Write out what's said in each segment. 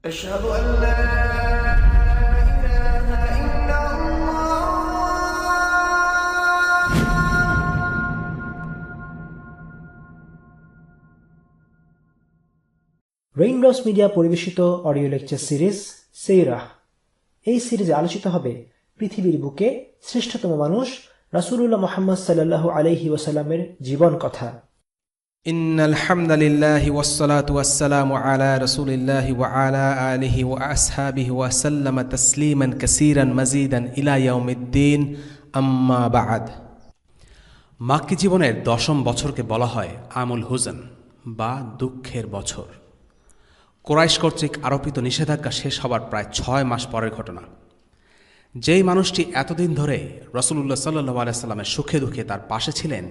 أشهد أن لا إله إلا الله raindrops media পরিবেশিত audio lecture series সেইরাহ। এই সিরিজে আলোচিত হবে পৃথিবীর বুকে শ্রেষ্ঠতম মানুষ রাসূলুল্লাহ মুহাম্মদ সাল্লাল্লাহু আলাইহি ওয়াসাল্লামের জীবন কথা। ইন্নাল হামদালিল্লাহি ওয়াসসালাতু ওয়াসসালামু আলা রাসূলিল্লাহি ওয়া আলা আলিহি ওয়া আসহাবিহি ওয়া সাল্লামা তাসলিমান কাসীরান মাজিদান ইলা ইয়াউমিদ্দিন, আম্মা বা'দ। মাক্কি জীবনের 10ম বছরকে বলা হয় আমুল হুজন বা দুঃখের বছর। কুরাইশ কর্তৃক আরোপিত নিষেধাজ্ঞা শেষ হবার প্রায় 6 মাস পরের ঘটনা। যেই মানুষটি এতদিন ধরে রাসূলুল্লাহ সাল্লাল্লাহু আলাইহি সাল্লামের সুখে দুঃখে তার পাশে ছিলেন,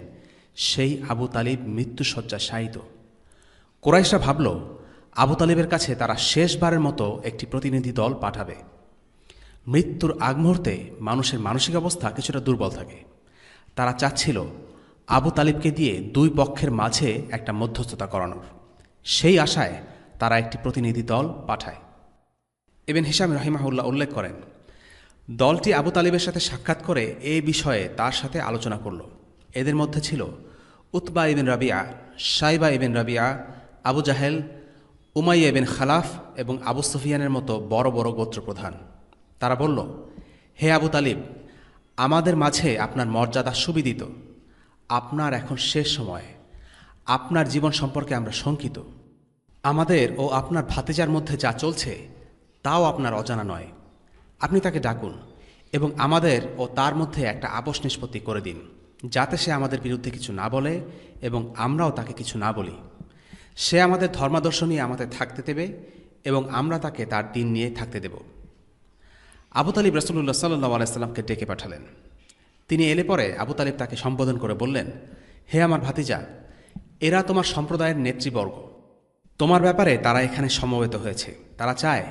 সেই আবু তালিব মৃত্যুশয্যায় শায়িত। কুরাইশরা ভাবল আবু তালিবের কাছে তারা শেষবারের মতো একটি প্রতিনিধি দল পাঠাবে। মৃত্যুর আগ মুহূর্তে মানুষের মানসিক অবস্থা কিছুটা দুর্বল থাকে। তারা চাচ্ছিল আবু তালিবকে দিয়ে দুই পক্ষের মাঝে একটা মধ্যস্থতা করানোর। সেই আশায় তারা একটি প্রতিনিধি দল পাঠায়। ইবনে হিশাম রাহিমাহুল্লাহ উল্লেখ করেন, দলটি আবু তালিবের সাথে সাক্ষাৎ করে এই বিষয়ে তার সাথে আলোচনা করল। এদের মধ্যে ছিল উতবা ইবিন রাবিয়া, শাইবা ইবিন রাবিয়া, আবু জাহেল, উমাইয়া ইবিন খালাফ এবং আবু সুফিয়ানের মতো বড় বড় গোত্রপ্রধান। তারা বলল, হে আবু তালিব, আমাদের মাঝে আপনার মর্যাদা সুবিদিত। আপনার এখন শেষ সময়। আপনার জীবন সম্পর্কে আমরা শঙ্কিত। আমাদের ও আপনার ভাতিজার মধ্যে যা চলছে তাও আপনার অজানা নয়। আপনি তাকে ডাকুন এবং আমাদের ও তার মধ্যে একটা আপোষ নিষ্পত্তি করে দিন, যাতে সে আমাদের বিরুদ্ধে কিছু না বলে এবং আমরাও তাকে কিছু না বলি। সে আমাদের ধর্মাদর্শ নিয়ে আমাদের থাকতে দেবে এবং আমরা তাকে তার দিন নিয়ে থাকতে দেব। আবু তালিব রাসূলুল্লাহ সাল্লাল্লাহু আলাইহি সাল্লামকে ডেকে পাঠালেন। তিনি এলে পরে আবু তালিব তাকে সম্বোধন করে বললেন, হে আমার ভাতিজা, এরা তোমার সম্প্রদায়ের নেতৃবর্গ। তোমার ব্যাপারে তারা এখানে সমবেত হয়েছে। তারা চায়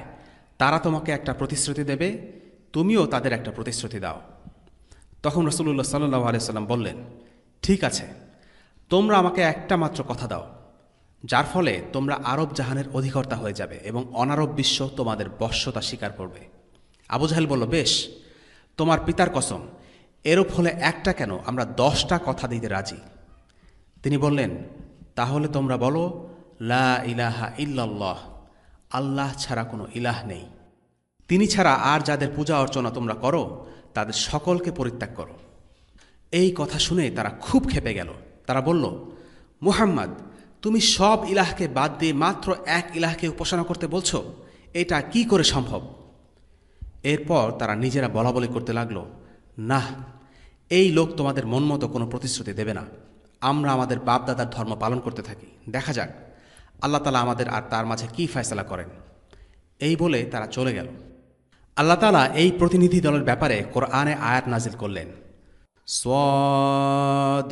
তারা তোমাকে একটা প্রতিশ্রুতি দেবে, তুমিও তাদের একটা প্রতিশ্রুতি দাও। তখন রাসূলুল্লাহ সাল্লাল্লাহু আলাইহি সাল্লাম বললেন, ঠিক আছে, তোমরা আমাকে একটা মাত্র কথা দাও, যার ফলে তোমরা আরব জাহানের অধিকর্তা হয়ে যাবে এবং অনারব বিশ্ব তোমাদের বশ্যতা স্বীকার করবে। আবু জাহেল বলল, বেশ, তোমার পিতার কসম, এরূপ হলে একটা কেন, আমরা 10টা কথা দিতে রাজি। তিনি বললেন, তাহলে তোমরা বলো, লা ইলাহা ইল্লাল্লাহ, আল্লাহ ছাড়া কোনো ইলাহ নেই। তিনি ছাড়া আর যাদের পূজা অর্চনা তোমরা করো তাদের সকলকে পরিত্যাগ করো। এই কথা শুনে তারা খুব ক্ষেপে গেল। তারা বলল, মুহাম্মদ, তুমি সব ইলাহকে বাদ দিয়ে মাত্র এক ইলাহকে উপাসনা করতে বলছো, এটা কি করে সম্ভব? এরপর তারা নিজেরা বলাবলি করতে লাগলো, না, এই লোক তোমাদের মন মতো কোনো প্রতিশ্রুতি দেবে না। আমরা আমাদের বাপদাদার ধর্ম পালন করতে থাকি, দেখা যাক আল্লাহ তাআলা আমাদের আর তার মাঝে কি ফয়সালা করেন। এই বলে তারা চলে গেল। আল্লাহ তাআলা এই প্রতিনিধি দলের ব্যাপারে কোরআনে আয়াত নাজিল করলেন, সাদ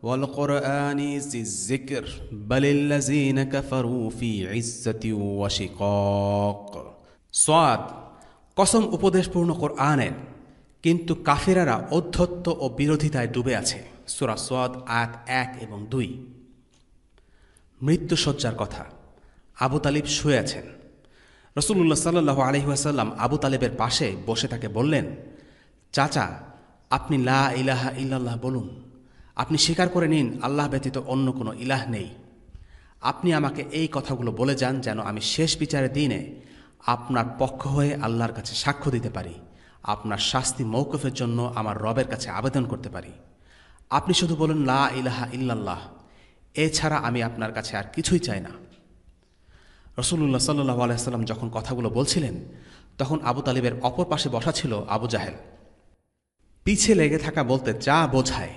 ওয়াল কুরআনি যিজ যিকর বালিল্লাযিনা কাফারু ফি ইজ্জাতি ওয়া শিকাক। সাদ, কসম উপদেশপূর্ণ কোরআনের, কিন্তু কাফিরারা ঔদ্ধত্য ও বিরোধিতায় ডুবে আছে। সূরা সাদ আয়াত 1 এবং 2। মৃত্যুশয্যার কথা। আবু তালিব শুয়ে আছেন। রাসূলুল্লাহ সাল্লাল্লাহু আলাইহি ওয়াসাল্লাম আবু তালিবের পাশে বসে তাকে বললেন, চাচা, আপনি লা ইলাহা ইল্লাল্লাহ বলুন। আপনি স্বীকার করে নিন আল্লাহ ব্যতীত অন্য কোনো ইলাহ নেই। আপনি আমাকে এই কথাগুলো বলে যান যেন আমি শেষ বিচারের দিনে আপনার পক্ষ হয়ে আল্লাহর কাছে সাক্ষ্য দিতে পারি, আপনার শাস্তি মওকুফের জন্য আমার রবের কাছে আবেদন করতে পারি। আপনি শুধু বলুন লা ইলাহা ইল্লাল্লাহ, এছাড়া আমি আপনার কাছে আর কিছুই চাই না। রাসূলুল্লাহ সাল্লাল্লাহু আলাইহি সাল্লাম যখন কথাগুলো বলছিলেন, তখন আবু তালিবের অপর পাশে বসা ছিল আবু জাহেল। পিছে লেগে থাকা বলতে যা বোঝায়,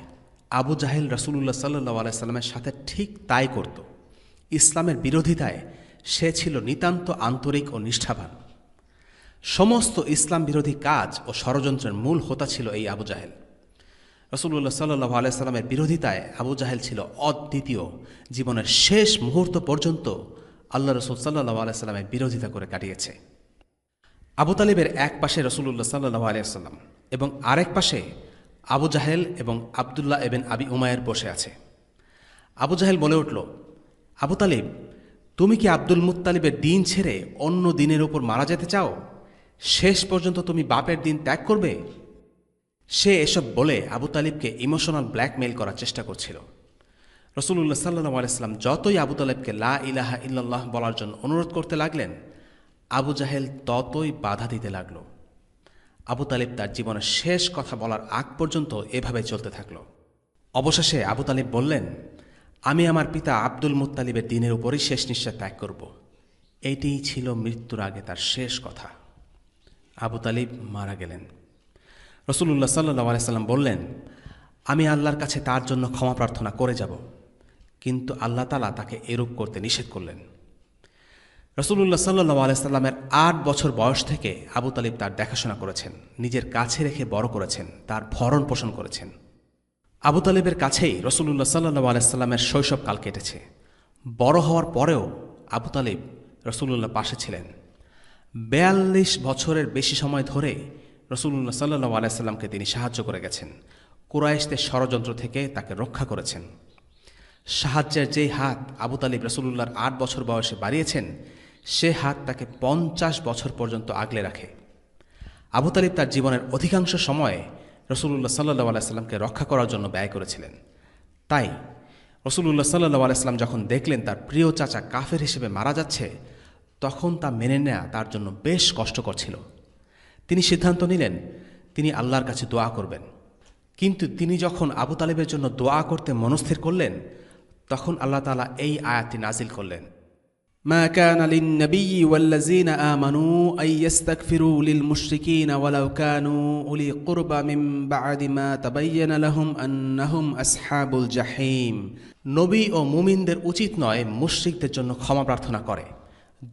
আবু জাহেল রাসূলুল্লাহ সাল্লাল্লাহু আলাইহি সাল্লামের সাথে ঠিক তাই করত। ইসলামের বিরোধিতায় সে ছিল নিতান্ত আন্তরিক ও নিষ্ঠাবান। সমস্ত ইসলাম বিরোধী কাজ ও ষড়যন্ত্রের মূল হোতা ছিল এই আবু জাহেল। রাসূলুল্লাহ সাল্লাল্লাহু আলাইহি সাল্লামের বিরোধিতায় আবু জাহেল ছিল অদ্বিতীয়। জীবনের শেষ মুহূর্ত পর্যন্ত আল্লাহ রাসূল সাল্লাল্লাহু আলাইহি সাল্লামের বিরোধিতা করে কাটিয়েছে। আবু তালিবের এক পাশে রাসূলুল্লাহ সাল্লাল্লাহু আলাইহি সাল্লাম এবং আরেক পাশে আবু জাহেল এবং আব্দুল্লাহ ইবনে আবি উমাইর বসে আছে। আবু জাহেল বলে উঠল, আবু তালিব, তুমি কি আব্দুল মুত্তালিবের দিন ছেড়ে অন্য দিনের উপর মারা যেতে চাও? শেষ পর্যন্ত তুমি বাপের দিন ত্যাগ করবে? সে এসব বলে আবু তালিবকে ইমোশনাল ব্ল্যাকমেইল করার চেষ্টা করছিল। রাসূলুল্লাহ সাল্লাল্লাহু আলাইহি ওয়াসাল্লাম যতই আবু তালেবকে লা ইলাহা ইল্লাল্লাহ বলার জন্য অনুরোধ করতে লাগলেন, আবু জাহেল ততই বাধা দিতে লাগল। আবু তালিব তার জীবনের শেষ কথা বলার আগ পর্যন্ত এভাবে চলতে থাকল। অবশেষে আবু তালিব বললেন, আমি আমার পিতা আব্দুল মুত্তালিবের দিনের উপরই শেষ নিঃশ্বাস ত্যাগ করব। এইটিই ছিল মৃত্যুর আগে তার শেষ কথা। আবু তালিব মারা গেলেন। রাসূলুল্লাহ সাল্লাল্লাহু আলাইহি ওয়াসাল্লাম বললেন, আমি আল্লাহর কাছে তার জন্য ক্ষমা প্রার্থনা করে যাব, কিন্তু আল্লাহ তাআলা তাকে এরূপ করতে নিষেধ করলেন। রাসূলুল্লাহ সাল্লাল্লাহু আলাইহি ওয়াসাল্লামের ৮ বছর বয়স থেকে আবু তালিব তার দেখাশোনা করেছেন, নিজের কাছে রেখে বড় করেছেন, তার ভরণ পোষণ করেছেন। আবু তালিবের কাছেই রাসূলুল্লাহ সাল্লাল্লাহু আলাইহি ওয়াসাল্লামের শৈশবকাল কেটেছে। বড় হওয়ার পরেও আবু তালিব রাসূলুল্লাহর পাশে ছিলেন। ৪২ বছরের বেশি সময় ধরে রাসূলুল্লাহ সাল্লাল্লাহু আলাইহি ওয়াসাল্লামকে তিনি সাহায্য করে গেছেন। কুরাইশদের ষড়যন্ত্র থেকে তাকে রক্ষা করেছেন। সাহায্যের যেই হাত আবু তালিব রাসূলুল্লাহর ৮ বছর বয়সে বাড়িয়েছেন, সে হাত তাকে ৫০ বছর পর্যন্ত আগলে রাখে। আবু তালিব তার জীবনের অধিকাংশ সময়ে রাসূলুল্লাহ সাল্লাল্লাহু আলাইহি ওয়াসাল্লামকে রক্ষা করার জন্য ব্যয় করেছিলেন। তাই রাসূলুল্লাহ সাল্লাল্লাহু আলাইহি ওয়াসাল্লাম যখন দেখলেন তার প্রিয় চাচা কাফের হিসেবে মারা যাচ্ছে, তখন তা মেনে নেওয়া তার জন্য বেশ কষ্টকর ছিল। তিনি সিদ্ধান্ত নিলেন তিনি আল্লাহর কাছে দোয়া করবেন। কিন্তু তিনি যখন আবু তালিবের জন্য দোয়া করতে মনস্থির করলেন, তখন আল্লাহ তাআলা এই আয়াতটি নাজিল করলেন, মা কানা লিন-নাবিয়্যি ওয়াল্লাযীনা আমানু আন ইস্তাগফিরু লিল-মুশরিকিনা ওয়ালাউ কানু উলি কুরবা মিন বা'দি মা তাবায়্যানা লাহুম আন্নাহুম আসহাবুল জাহিম। নবী ও মুমিনদের উচিত নয় মুশরিকদের জন্য ক্ষমা প্রার্থনা করে,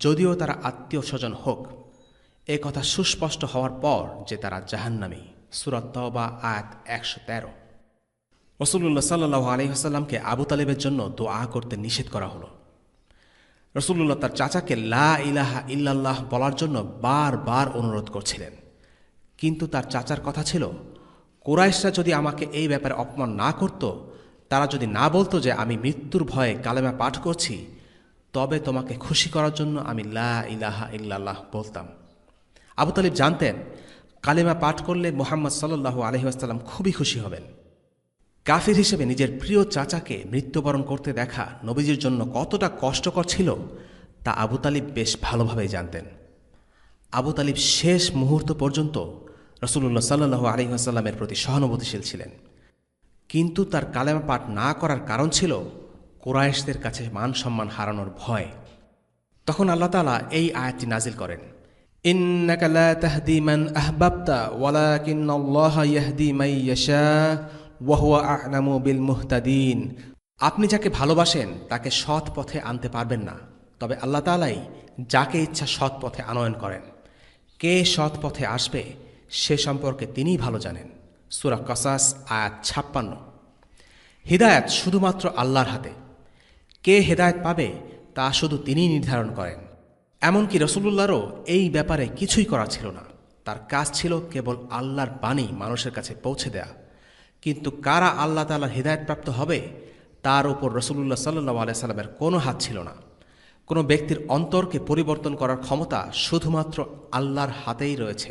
যদিও তারা আত্মীয় স্বজন হোক, এ কথা সুস্পষ্ট হওয়ার পর যে তারা জাহান্নামী। সূরা তাওবা আয়াত ১১৩। রাসূলুল্লাহ সাল্লাল্লাহু আলাইহি ওয়াসাল্লামকে আবু তালিবের জন্য দোয়া করতে নিষেধ করা হলো। রাসূলুল্লাহ তার চাচাকে লা ইলাহা ইল্লাল্লাহ বলার জন্য বারবার অনুরোধ করছিলেন, কিন্তু তার চাচার কথা ছিল, কুরাইশরা যদি আমাকে এই ব্যাপারে অপমান না করত, তারা যদি না বলতো যে আমি মৃত্যুর ভয়ে কালেমা পাঠ করছি, তবে তোমাকে খুশি করার জন্য আমি লা ইলাহা ইল্লাল্লাহ বলতাম। আবু তালিব জানতেন কালেমা পাঠ করলে মুহাম্মদ সাল্লাল্লাহু আলাইহি ওয়াসাল্লাম খুবই খুশি হবেন। কাফির হিসেবে নিজের প্রিয় চাচাকে মৃত্যুবরণ করতে দেখা নবীজির জন্য কতটা কষ্টকর ছিল তা আবু তালিব বেশ ভালোভাবেই জানতেন। আবু তালিব শেষ মুহূর্ত পর্যন্ত রাসূলুল্লাহ সাল্লাল্লাহু আলাইহি ওয়াসাল্লামের প্রতি সহানুভূতিশীল ছিলেন, কিন্তু তার কালেমা পাঠ না করার কারণ ছিল কুরাইশদের কাছে মান সম্মান হারানোর ভয়। তখন আল্লাহ তাআলা এই আয়াতটি নাজিল করেন, ইন্নাকা লা তাহদি মান আহবাবতা ওয়ালাকিন্নাল্লাহা ইয়াহদি মান ইয়াশা ওয়া হুয়া আ'লামু বিল মুহতাদিন। আপনি যাকে ভালোবাসেন তাকে সৎ পথে আনতে পারবেন না, তবে আল্লাহ তাআলাই যাকে ইচ্ছা সৎ পথে আনয়ন করেন। কে সৎ পথে আসবে সে সম্পর্কে তিনিই ভালো জানেন। সূরা কসাস আয়াত ৫৬। হিদায়াত শুধুমাত্র আল্লাহর হাতে। কে হেদায়েত পাবে তা শুধু তিনিই নির্ধারণ করেন। এমনকি রাসূলুল্লাহরও এই ব্যাপারে কিছুই করা ছিল না। তার কাজ ছিল কেবল আল্লাহর বাণী মানুষের কাছে পৌঁছে দেয়া। কিন্তু কারা আল্লাহ তাআলার হিদায়াতপ্রাপ্ত হবে তার উপর রাসূলুল্লাহ সাল্লাল্লাহু আলাইহি সাল্লামের কোনো হাত ছিল না। কোনো ব্যক্তির অন্তরকে পরিবর্তন করার ক্ষমতা শুধুমাত্র আল্লাহর হাতেই রয়েছে।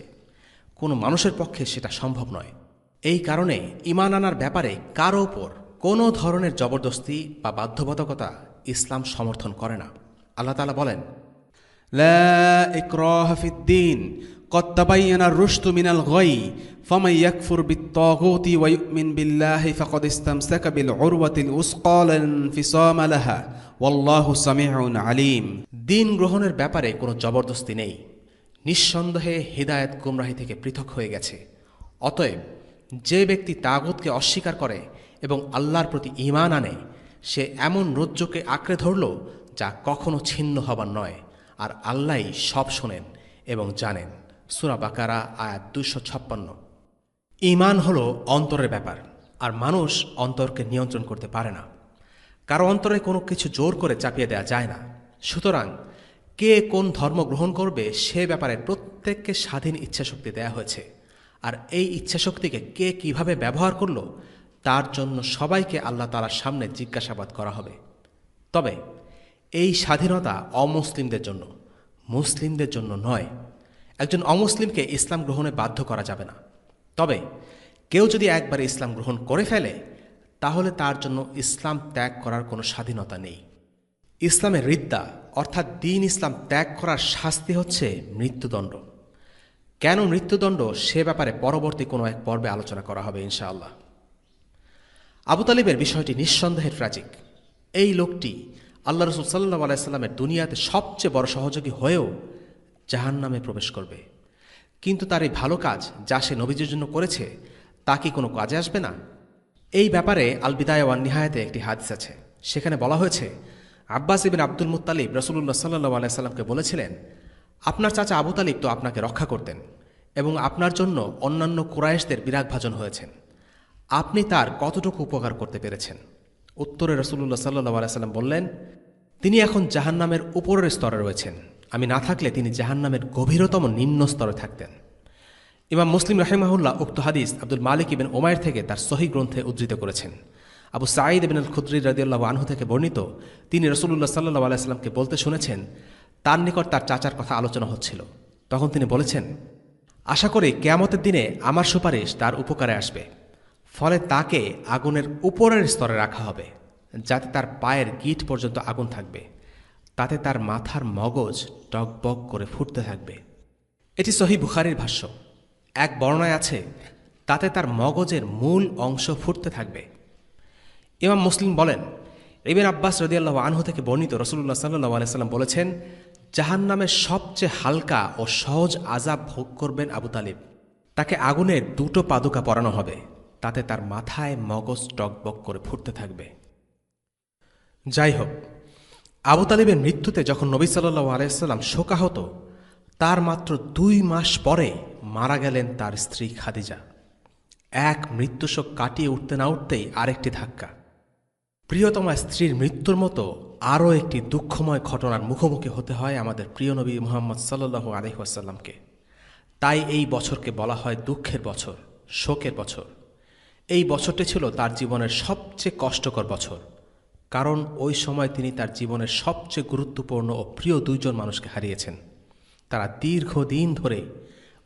কোনো মানুষের পক্ষে সেটা সম্ভব নয়। এই কারণে ঈমান আনার ব্যাপারে কারো উপর কোনো ধরনের জবরদস্তি বা বাধ্যবাধকতা ইসলাম সমর্থন করে না। আল্লাহ তাআলা বলেন, লা ইকরাহা ফিদ-দীন قد تبين الرشد من الغي فمن يكفر بالطاغوت ويؤمن بالله فقد استمسك بالعروة الوثقى لا انفصام لها والله سميع عليم। দিন গ্রহণের ব্যাপারে কোনো জবরদস্তি নেই। নিঃসন্দেহে হিদায়াত গুমরাহি থেকে পৃথক হয়ে গেছে। অতএব যে ব্যক্তি তাগুতকে অস্বীকার করে এবং আল্লাহর প্রতি ঈমান আনে, সে এমন রজ্জুকে আঁকড়ে ধরল যা কখনো ছিন্ন হবার নয়, আর আল্লাহই সব শোনেন এবং জানেন। সূরা বাকারা আয়াত ২৫৬। ঈমান হলো অন্তরের ব্যাপার, আর মানুষ অন্তরকে নিয়ন্ত্রণ করতে পারে না। কারো অন্তরে কোনো কিছু জোর করে চাপিয়ে দেওয়া যায় না। সুতরাং কে কোন ধর্ম গ্রহণ করবে সে ব্যাপারে প্রত্যেককে স্বাধীন ইচ্ছাশক্তি দেয়া হয়েছে, আর এই ইচ্ছাশক্তিকে কে কিভাবে ব্যবহার করল তার জন্য সবাইকে আল্লাহ তাআলার সামনে জিজ্ঞাসাবাদ করা হবে। তবে এই স্বাধীনতা অমুসলিমদের জন্য, মুসলিমদের জন্য নয়। একজন অমুসলিমকে ইসলাম গ্রহণে বাধ্য করা যাবে না। তবে কেউ যদি একবার ইসলাম গ্রহণ করে ফেলে তাহলে তার জন্য ইসলাম ত্যাগ করার কোনো স্বাধীনতা নেই। ইসলামের রিদ্দা অর্থাৎ দ্বীন ইসলাম ত্যাগ করার শাস্তি হচ্ছে মৃত্যুদণ্ড। কেন মৃত্যুদণ্ড সে ব্যাপারে পরবর্তী কোনো এক পর্বে আলোচনা করা হবে ইনশাআল্লাহ। আবু তালিবের বিষয়টি নিঃসন্দেহে ট্র্যাজিক। এই লোকটি আল্লাহ রসুল সাল্লাল্লাহু আলাইহি সাল্লামের দুনিয়াতে সবচেয়ে বড় সহযোগী হয়েও জাহান্নামে প্রবেশ করবে। কিন্তু তার এই ভালো কাজ যা সে নবীজির জন্য করেছে তা কি কোনো কাজে আসবে না? এই ব্যাপারে আল বিদায়া ওয়ান নিহায়াতে একটি হাদিস আছে। সেখানে বলা হয়েছে, আব্বাস ইবিন আব্দুল মুত্তালিব রাসূলুল্লাহ সাল্লাল্লাহু আলাইহি সাল্লামকে বলেছিলেন, আপনার চাচা আবু তালিব তো আপনাকে রক্ষা করতেন এবং আপনার জন্য অন্যান্য কুরাইশদের বিরাগভাজন হয়েছেন। আপনি তার কতটুকু উপকার করতে পেরেছেন? উত্তরে রাসূলুল্লাহ সাল্লাল্লাহু আলাইহি সাল্লাম বললেন, তিনি এখন জাহান্নামের উপরের স্তরে রয়েছেন। আমি না থাকলে তিনি জাহান্নামের গভীরতম নিম্ন স্তরে থাকতেন। ইমাম মুসলিম রাহিমাহুল্লাহ উক্ত হাদিস আব্দুল মালিক ইবিন ওমাইর থেকে তার সহিহ গ্রন্থে উদ্ধৃত করেছেন। আবু সাঈদ ইবনে আল খুদরি রাদিয়াল্লাহু আনহু থেকে বর্ণিত, তিনি রাসূলুল্লাহ সাল্লাল্লাহু আলাইহি সাল্লামকে বলতে শুনেছেন, তার নিকট তার চাচার কথা আলোচনা হচ্ছিল। তখন তিনি বলেছেন, আশা করি কিয়ামতের দিনে আমার সুপারিশ তার উপকারে আসবে। ফলে তাকে আগুনের উপরের স্তরে রাখা হবে, যাতে তার পায়ের গিঁট পর্যন্ত আগুন থাকবে। তাতে তার মাথার মগজ টকবক করে ফুটতে থাকবে। এটি সহিহ বুখারীর ভাষ্য। এক বর্ণনায় আছে, তাতে তার মগজের মূল অংশ ফুটতে থাকবে। ইমাম মুসলিম বলেন, ইবনে আব্বাস রাদিয়াল্লাহু আনহু থেকে বর্ণিত, রাসূলুল্লাহ সাল্লাল্লাহু আলাইহি সাল্লাম বলেছেন, জাহান্নামের সবচেয়ে হালকা ও সহজ আযাব ভোগ করবেন আবু তালিব। তাকে আগুনের 2টো পাদুকা পরানো হবে, তাতে তার মাথায় মগজ টকবক করে ফুটতে থাকবে। যাই হোক, আবু তালিবের মৃত্যুতে যখন নবী সাল্লাল্লাহু আলাইহি সাল্লাম শোকাহত, তার মাত্র 2 মাস পরে মারা গেলেন তার স্ত্রী খাদিজা। এক মৃত্যুশোক কাটিয়ে উঠতে না উঠতেই আরেকটি ধাক্কা। প্রিয়তমা স্ত্রীর মৃত্যুর মতো আরও একটি দুঃখময় ঘটনার মুখোমুখি হতে হয় আমাদের প্রিয় নবী মুহাম্মদ সাল্লাল্লাহু আলাইহি ওয়াসাল্লামকে। তাই এই বছরকে বলা হয় দুঃখের বছর, শোকের বছর। এই বছরটি ছিল তার জীবনের সবচেয়ে কষ্টকর বছর, কারণ ওই সময় তিনি তার জীবনের সবচেয়ে গুরুত্বপূর্ণ ও প্রিয় 2 জন মানুষকে হারিয়েছেন। তারা দীর্ঘদিন ধরে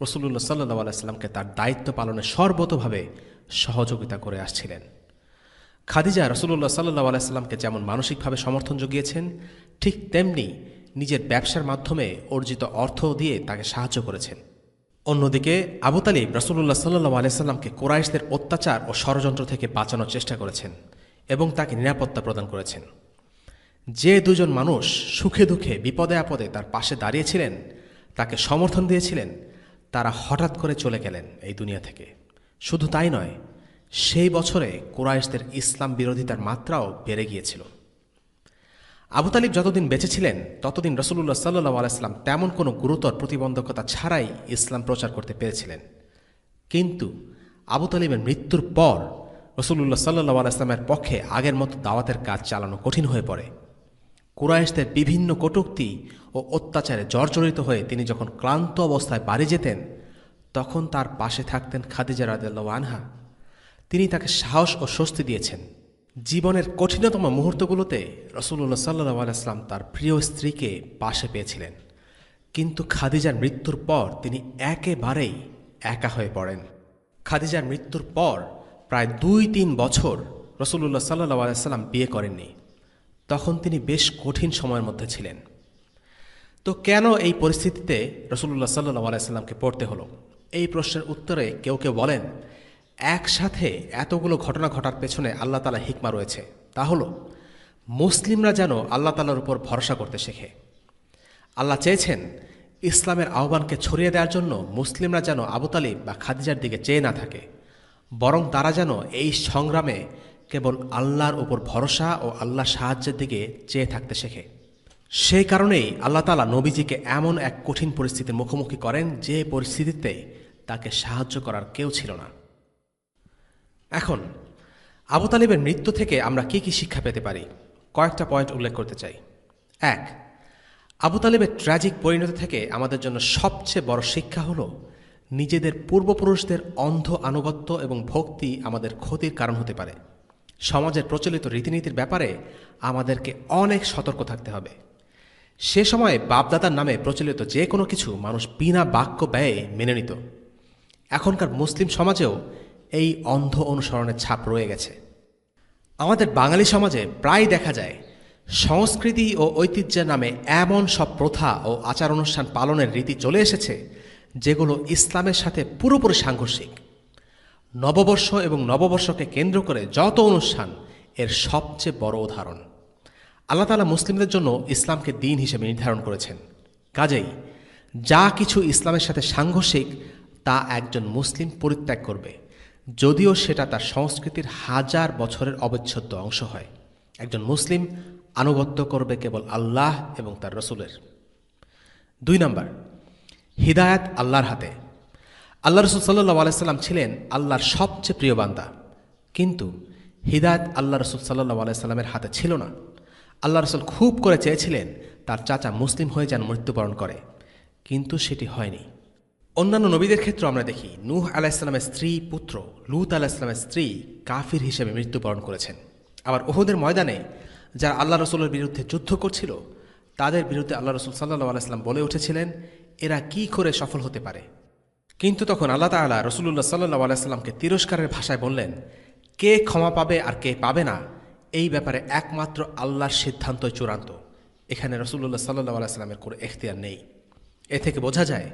রাসূলুল্লাহ সাল্লাল্লাহু আলাইহি সাল্লামকে তার দায়িত্ব পালনে সর্বতোভাবে সহযোগিতা করে আসছিলেন। খাদিজা রাসূলুল্লাহ সাল্লাল্লাহু আলাইহি সাল্লামকে যেমন মানসিকভাবে সমর্থন জুগিয়েছেন, ঠিক তেমনি নিজের ব্যবসার মাধ্যমে অর্জিত অর্থ দিয়ে তাকে সাহায্য করেছেন। অন্যদিকে আবু তালিব রাসূলুল্লাহ সাল্লাল্লাহু আলাইহি সাল্লামকে কুরাইশদের অত্যাচার ও ষড়যন্ত্র থেকে বাঁচানোর চেষ্টা করেছেন এবং তাকে নিরাপত্তা প্রদান করেছেন। যে 2 জন মানুষ সুখে দুঃখে বিপদে আপদে তার পাশে দাঁড়িয়েছিলেন, তাকে সমর্থন দিয়েছিলেন, তারা হঠাৎ করে চলে গেলেন এই দুনিয়া থেকে। শুধু তাই নয়, সেই বছরে কুরাইশদের ইসলাম বিরোধিতার মাত্রাও বেড়ে গিয়েছিল। আবু তালিব যতদিন বেঁচে ছিলেন ততদিন রাসূলুল্লাহ সাল্লাল্লাহু আলাইহি সাল্লাম তেমন কোনো গুরুতর প্রতিবন্ধকতা ছাড়াই ইসলাম প্রচার করতে পেরেছিলেন। কিন্তু আবু তালিবের মৃত্যুর পর রাসূলুল্লাহ সাল্লাল্লাহু আলাইহি সাল্লামের পক্ষে আগের মতো দাওয়াতের কাজ চালানো কঠিন হয়ে পড়ে। কুরাইশদের বিভিন্ন কটূক্তি ও অত্যাচারে জর্জরিত হয়ে তিনি যখন ক্লান্ত অবস্থায় বাড়ি যেতেন, তখন তার পাশে থাকতেন খাদিজা রাদিয়াল্লাহু আনহা। তিনি তাকে সাহস ও স্বস্তি দিয়েছেন। জীবনের কঠিনতম মুহূর্তগুলোতে রাসূলুল্লাহ সাল্লাল্লাহু আলাইহি সাল্লাম তার প্রিয় স্ত্রীকে পাশে পেয়েছিলেন। কিন্তু খাদিজার মৃত্যুর পর তিনি একেবারেই একা হয়ে পড়েন। খাদিজার মৃত্যুর পর প্রায় 2-3 বছর রাসূলুল্লাহ সাল্লাল্লাহু আলাইহি সাল্লাম বিয়ে করেননি। তখন তিনি বেশ কঠিন সময়ের মধ্যে ছিলেন। তো কেন এই পরিস্থিতিতে রাসূলুল্লাহ সাল্লাল্লাহু আলাইহি সাল্লামকে পড়তে হলো? এই প্রশ্নের উত্তরে কেউ কেউ বলেন, একসাথে এতগুলো ঘটনা ঘটার পেছনে আল্লাহ তাআলা হিকমা রয়েছে। তা হলো, মুসলিমরা যেন আল্লাহ তাআলার উপর ভরসা করতে শেখে। আল্লাহ চেয়েছেন ইসলামের আহ্বানকে ছড়িয়ে দেওয়ার জন্য মুসলিমরা যেন আবু তালিব বা খাদিজার দিকে চেয়ে না থাকে, বরং তারা যেন এই সংগ্রামে কেবল আল্লাহর উপর ভরসা ও আল্লাহর সাহায্যের দিকে চেয়ে থাকতে শেখে। সেই কারণেই আল্লাহ তাআলা নবীজিকে এমন এক কঠিন পরিস্থিতির মুখোমুখি করেন যে পরিস্থিতিতে তাকে সাহায্য করার কেউ ছিল না। এখন আবু তালিবের মৃত্যু থেকে আমরা কি কি শিক্ষা পেতে পারি, কয়েকটা পয়েন্ট উল্লেখ করতে চাই। 1, আবু তালিবের ট্র্যাজিক পরিণতি থেকে আমাদের জন্য সবচেয়ে বড় শিক্ষা হলো, নিজেদের পূর্বপুরুষদের অন্ধ আনুগত্য এবং ভক্তি আমাদের ক্ষতির কারণ হতে পারে। সমাজের প্রচলিত রীতিনীতির ব্যাপারে আমাদেরকে অনেক সতর্ক থাকতে হবে। সে সময়ে বাপদাদার নামে প্রচলিত যে কোনো কিছু মানুষ বিনা বাক্য ব্যয়ে মেনে নিত। এখনকার মুসলিম সমাজেও এই অন্ধ অনুসরণের ছাপ রয়ে গেছে। আমাদের বাঙালি সমাজে প্রায় দেখা যায় সংস্কৃতি ও ঐতিহ্যের নামে এমন সব প্রথা ও আচার অনুষ্ঠান পালনের রীতি চলে এসেছে যেগুলো ইসলামের সাথে পুরোপুরি সাংঘর্ষিক। নববর্ষ এবং নববর্ষকে কেন্দ্র করে যত অনুষ্ঠান এর সবচেয়ে বড় উদাহরণ। আল্লাহ তাআলা মুসলিমদের জন্য ইসলামকে দিন হিসেবে নির্ধারণ করেছেন। কাজেই যা কিছু ইসলামের সাথে সাংঘর্ষিক তা একজন মুসলিম পরিত্যাগ করবে, যদিও সেটা তার সংস্কৃতির হাজার বছরের অবিচ্ছেদ্য অংশ হয়। একজন মুসলিম আনুগত্য করবে কেবল আল্লাহ এবং তার রসুলের। 2 নম্বর, হিদায়াত আল্লাহর হাতে। আল্লাহ রসুল সাল্লাল্লাহু আলাইহি সাল্লাম ছিলেন আল্লাহর সবচেয়ে প্রিয় বান্দা, কিন্তু হিদায়াত আল্লাহ রসুল সাল্লাল্লাহু আলাইহি সাল্লামের হাতে ছিল না। আল্লাহ রসুল খুব করে চেয়েছিলেন তার চাচা মুসলিম হয়ে যেন মৃত্যুবরণ করে, কিন্তু সেটি হয়নি। অন্যান্য নবীদের ক্ষেত্রে আমরা দেখি নূহ আলাইহিসসালামের স্ত্রী পুত্র লূত আলাইহিসসালামের স্ত্রী কাফির হিসেবে মৃত্যুবরণ করেছেন। আবার উহুদের ময়দানে যারা আল্লাহ রসুলের বিরুদ্ধে যুদ্ধ করছিল তাদের বিরুদ্ধে আল্লাহ রসুল সাল্লাল্লাহু আলাইহি সাল্লাম বলে উঠেছিলেন, এরা কি করে সফল হতে পারে। কিন্তু তখন আল্লাহ তাআলা রাসূলুল্লাহ সাল্লাল্লাহু আলাইহি সাল্লামকে তিরস্কারের ভাষায় বললেন, কে ক্ষমা পাবে আর কে পাবে না এই ব্যাপারে একমাত্র আল্লাহর সিদ্ধান্তই চূড়ান্ত। এখানে রাসূলুল্লাহ সাল্লাল্লাহু আলাইহি সাল্লামের কোনো এখতিয়ার নেই। এ থেকে বোঝা যায়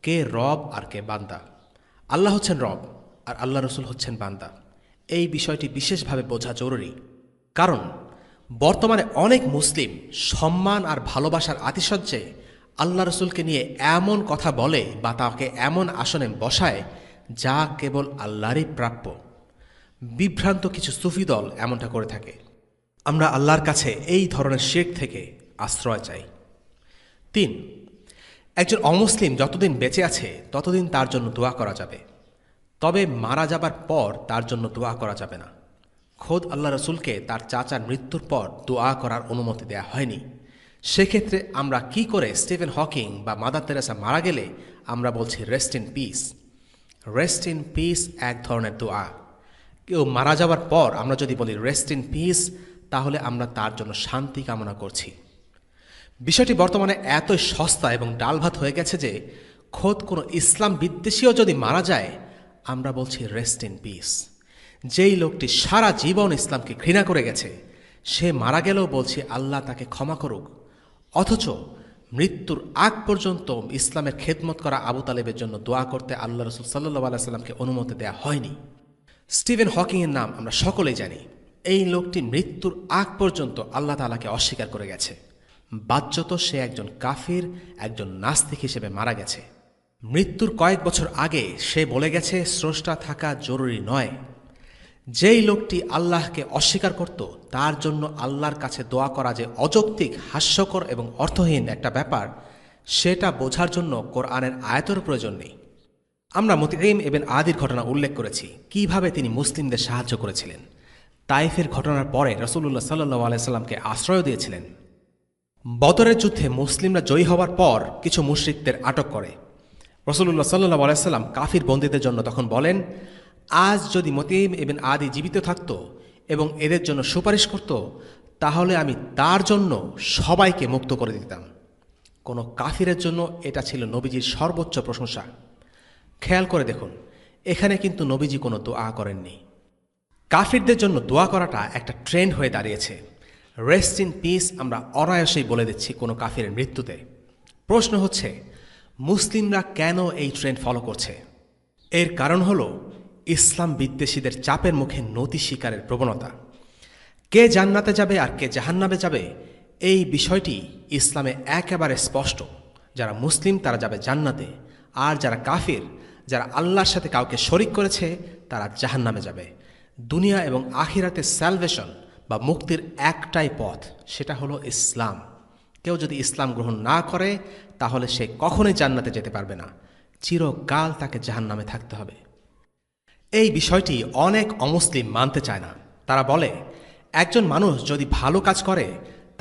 কে রব আর কে বান্দা। আল্লাহ হচ্ছেন রব আর আল্লাহ রসুল হচ্ছেন বান্দা। এই বিষয়টি বিশেষভাবে বোঝা জরুরি, কারণ বর্তমানে অনেক মুসলিম সম্মান আর ভালোবাসার আতিশয্যে আল্লাহ রসুলকে নিয়ে এমন কথা বলে বা তাকে এমন আসনে বসায় যা কেবল আল্লাহরই প্রাপ্য। বিভ্রান্ত কিছু সুফি দল এমনটা করে থাকে। আমরা আল্লাহর কাছে এই ধরনের শিরক থেকে আশ্রয় চাই। 3, একজন অমুসলিম যতদিন বেঁচে আছে ততদিন তার জন্য দোয়া করা যাবে, তবে মারা যাবার পর তার জন্য দোয়া করা যাবে না। খোদ আল্লাহ রসুলকে তার চাচার মৃত্যুর পর দোয়া করার অনুমতি দেয়া হয়নি। সেক্ষেত্রে আমরা কি করে স্টিফেন হকিং বা মাদার তেরেসা মারা গেলে আমরা বলছি rest in peace? Rest in peace এক ধরনের দোয়া। কেউ মারা যাওয়ার পর আমরা যদি বলি রেস্ট ইন পিস, তাহলে আমরা তার জন্য শান্তি কামনা করছি। বিষয়টি বর্তমানে এতই সস্তা এবং ডালভাত হয়ে গেছে যে খোদ কোনো ইসলাম বিদ্বেষীও যদি মারা যায় আমরা বলছি রেস্ট ইন পিস। যেই লোকটি সারা জীবন ইসলামকে ঘৃণা করে গেছে সে মারা গেলেও বলছি আল্লাহ তাকে ক্ষমা করুক, অথচ মৃত্যুর আগ পর্যন্ত ইসলামের খেদমত করা আবু তালেবের জন্য দোয়া করতে আল্লাহ রসুল সাল্লাল্লাহু আলাইহি সাল্লামকে অনুমতি দেয়া হয়নি। স্টিফেন হকিংয়ের নাম আমরা সকলেই জানি। এই লোকটি মৃত্যুর আগ পর্যন্ত আল্লাহ তাআলাকে অস্বীকার করে গেছে। বাহ্যত সে একজন কাফির, একজন নাস্তিক হিসেবে মারা গেছে। মৃত্যুর কয়েক বছর আগে সে বলে গেছে স্রষ্টা থাকা জরুরি নয়। যেই লোকটি আল্লাহকে অস্বীকার করত তার জন্য আল্লাহর কাছে দোয়া করা যে অযৌক্তিক, হাস্যকর এবং অর্থহীন একটা ব্যাপার, সেটা বোঝার জন্য কোরআনের আয়াতের প্রয়োজন নেই। আমরা মুতঈম ইবনে আদির ঘটনা উল্লেখ করেছি, কিভাবে তিনি মুসলিমদের সাহায্য করেছিলেন। তাইফের ঘটনার পরে রাসূলুল্লাহ সাল্লাল্লাহু আলাইহি সাল্লামকে আশ্রয় দিয়েছিলেন। বদরের যুদ্ধে মুসলিমরা জয়ী হওয়ার পর কিছু মুশরিকদের আটক করে। রাসূলুল্লাহ সাল্লাল্লাহু আলাইহি সাল্লাম কাফির বন্দীদের জন্য তখন বলেন, আজ যদি মুতঈম ইবনে আদি জীবিত থাকত এবং এদের জন্য সুপারিশ করত তাহলে আমি তার জন্য সবাইকে মুক্ত করে দিতাম। কোনো কাফিরের জন্য এটা ছিল নবীজির সর্বোচ্চ প্রশংসা। খেয়াল করে দেখুন, এখানে কিন্তু নবীজি কোনো দোয়া করেননি। কাফিরদের জন্য দোয়া করাটা একটা ট্রেন্ড হয়ে দাঁড়িয়েছে। রেস্ট ইন পিস আমরা অনায়াসেই বলে দিচ্ছি কোনো কাফিরের মৃত্যুতে। প্রশ্ন হচ্ছে, মুসলিমরা কেন এই ট্রেন্ড ফলো করছে? এর কারণ হলো ইসলাম বিদ্বেষীদের চাপের মুখে নতি স্বীকারের প্রবণতা। কে জান্নাতে যাবে আর কে জাহান্নামে যাবে এই বিষয়টি ইসলামে একেবারে স্পষ্ট। যারা মুসলিম তারা যাবে জান্নাতে, আর যারা কাফির, যারা আল্লাহর সাথে কাউকে শরিক করেছে, তারা জাহান্নামে যাবে। দুনিয়া এবং আখিরাতে স্যালভেশন বা মুক্তির একটাই পথ, সেটা হলো ইসলাম। কেউ যদি ইসলাম গ্রহণ না করে তাহলে সে কখনোই জান্নাতে যেতে পারবে না, চিরকাল তাকে জাহান্নামে থাকতে হবে। এই বিষয়টি অনেক অমুসলিম মানতে চায় না। তারা বলে, একজন মানুষ যদি ভালো কাজ করে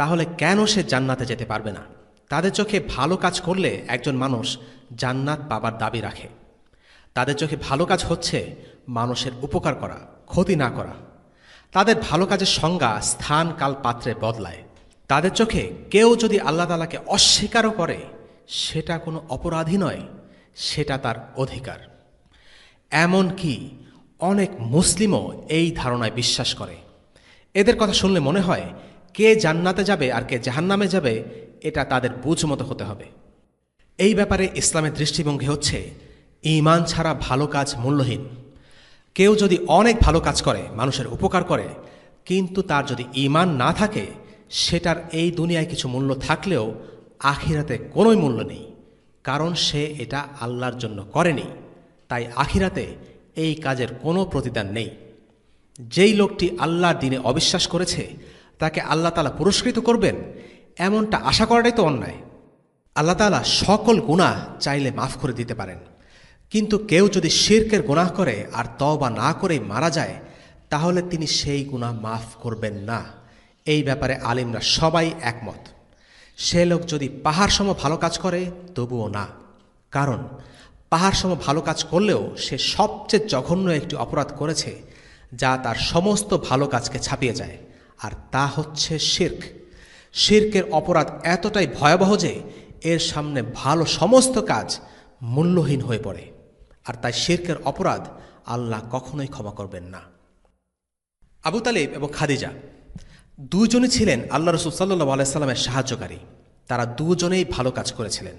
তাহলে কেন সে জান্নাতে যেতে পারবে না? তাদের চোখে ভালো কাজ করলে একজন মানুষ জান্নাত পাবার দাবি রাখে। তাদের চোখে ভালো কাজ হচ্ছে মানুষের উপকার করা, ক্ষতি না করা। তাদের ভালো কাজের সংজ্ঞা স্থান কাল পাত্রে বদলায়। তাদের চোখে কেউ যদি আল্লাহ তাআলাকে অস্বীকারও করে সেটা কোনো অপরাধী নয়, সেটা তার অধিকার। এমনকি অনেক মুসলিমও এই ধারণায় বিশ্বাস করে। এদের কথা শুনলে মনে হয় কে জান্নাতে যাবে আর কে জাহান্নামে যাবে এটা তাদের বুঝ মতো হতে হবে। এই ব্যাপারে ইসলামের দৃষ্টিভঙ্গি হচ্ছে ঈমান ছাড়া ভালো কাজ মূল্যহীন। কেউ যদি অনেক ভালো কাজ করে, মানুষের উপকার করে, কিন্তু তার যদি ঈমান না থাকে সেটার এই দুনিয়ায় কিছু মূল্য থাকলেও আখিরাতে কোনোই মূল্য নেই, কারণ সে এটা আল্লাহর জন্য করেনি। তাই আখিরাতে এই কাজের কোনো প্রতিদান নেই। যেই লোকটি আল্লাহর দ্বীনে অবিশ্বাস করেছে তাকে আল্লাহ তাআলা পুরস্কৃত করবেন এমনটা আশা করাটাই তো অন্যায়। আল্লাহ তাআলা সকল গুনাহ চাইলে মাফ করে দিতে পারেন, কিন্তু কেউ যদি শিরকের গুনাহ করে আর তওবা না করে মারা যায় তাহলে তিনি সেই গুনাহ মাফ করবেন না। এই ব্যাপারে আলিমরা সবাই একমত। সে লোক যদি পাহাড় সম ভালো কাজ করে তবুও না, কারণ পাহাড় সম ভালো কাজ করলেও সে সবচেয়ে জঘন্য একটি অপরাধ করেছে যা তার সমস্ত ভালো কাজকে ছাপিয়ে যায়, আর তা হচ্ছে শিরক। শিরকের অপরাধ এতটাই ভয়াবহ যে এর সামনে ভালো সমস্ত কাজ মূল্যহীন হয়ে পড়ে, আর তাই শিরকের অপরাধ আল্লাহ কখনোই ক্ষমা করবেন না। আবু তালিব এবং খাদিজা দুজনই ছিলেন আল্লাহ রাসূল সাল্লাল্লাহু আলাইহি সাল্লামের সাহায্যকারী। তারা দুজনেই ভালো কাজ করেছিলেন।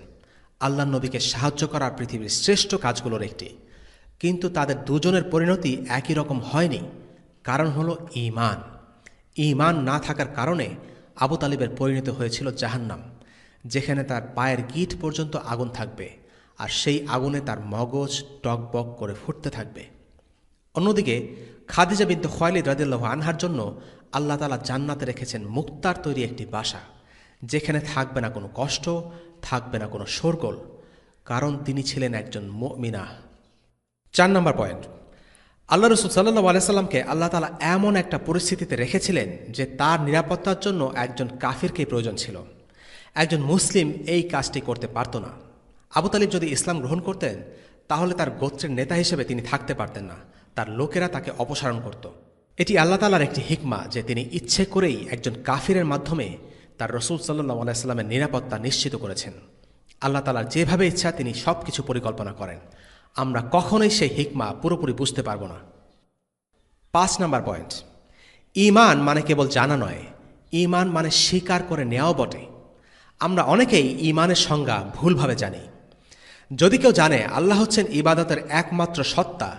আল্লাহ নবীকে সাহায্য করা পৃথিবীর শ্রেষ্ঠ কাজগুলোর একটি, কিন্তু তাদের দুজনের পরিণতি একই রকম হয়নি। কারণ হলো ঈমান। ঈমান না থাকার কারণে আবু তালিবের পরিণতি হয়েছিল জাহান্নাম, যেখানে তার পায়ের গিঁট পর্যন্ত আগুন থাকবে, আর সেই আগুনে তার মগজ টকবক করে ফুটতে থাকবে। অন্যদিকে খাদিজা বিনতে খুয়াইলিদ রাদিয়াল্লাহু আনহার জন্য আল্লাহ তাআলা জান্নাতে রেখেছেন মুক্তার তৈরি একটি বাসা, যেখানে থাকবে না কোনো কষ্ট, থাকবে না কোনো শোরগোল, কারণ তিনি ছিলেন একজন মুমিনা। 4 নম্বর পয়েন্ট, আল্লাহ রাসূল সাল্লাল্লাহু আলাইহি সাল্লামকে আল্লাহ তাআলা এমন একটা পরিস্থিতিতে রেখেছিলেন যে তার নিরাপত্তার জন্য একজন কাফিরকেই প্রয়োজন ছিল। একজন মুসলিম এই কাজটি করতে পারত না। আবু তালিব যদি ইসলাম গ্রহণ করতেন তাহলে তার গোত্রের নেতা হিসেবে তিনি থাকতে পারতেন না, তার লোকেরা তাকে অপসারণ করত। এটি আল্লাহ তাআলার একটি হিকমা যে তিনি ইচ্ছে করেই একজন কাফিরের মাধ্যমে তার রাসূল সাল্লাল্লাহু আলাইহি সাল্লামের নিরাপত্তা নিশ্চিত করেছেন। আল্লাহ তাআলার যেভাবে ইচ্ছা তিনি সব কিছু পরিকল্পনা করেন। আমরা কখনোই সেই হিকমা পুরোপুরি বুঝতে পারব না। 5 নম্বর পয়েন্ট, ঈমান মানে কেবল জানা নয়, ঈমান মানে স্বীকার করে নেওয়াও বটে। আমরা অনেকেই ঈমানের সংজ্ঞা ভুলভাবে জানি। যদি কেউ জানে আল্লাহ হচ্ছেন ইবাদতের একমাত্র সত্তা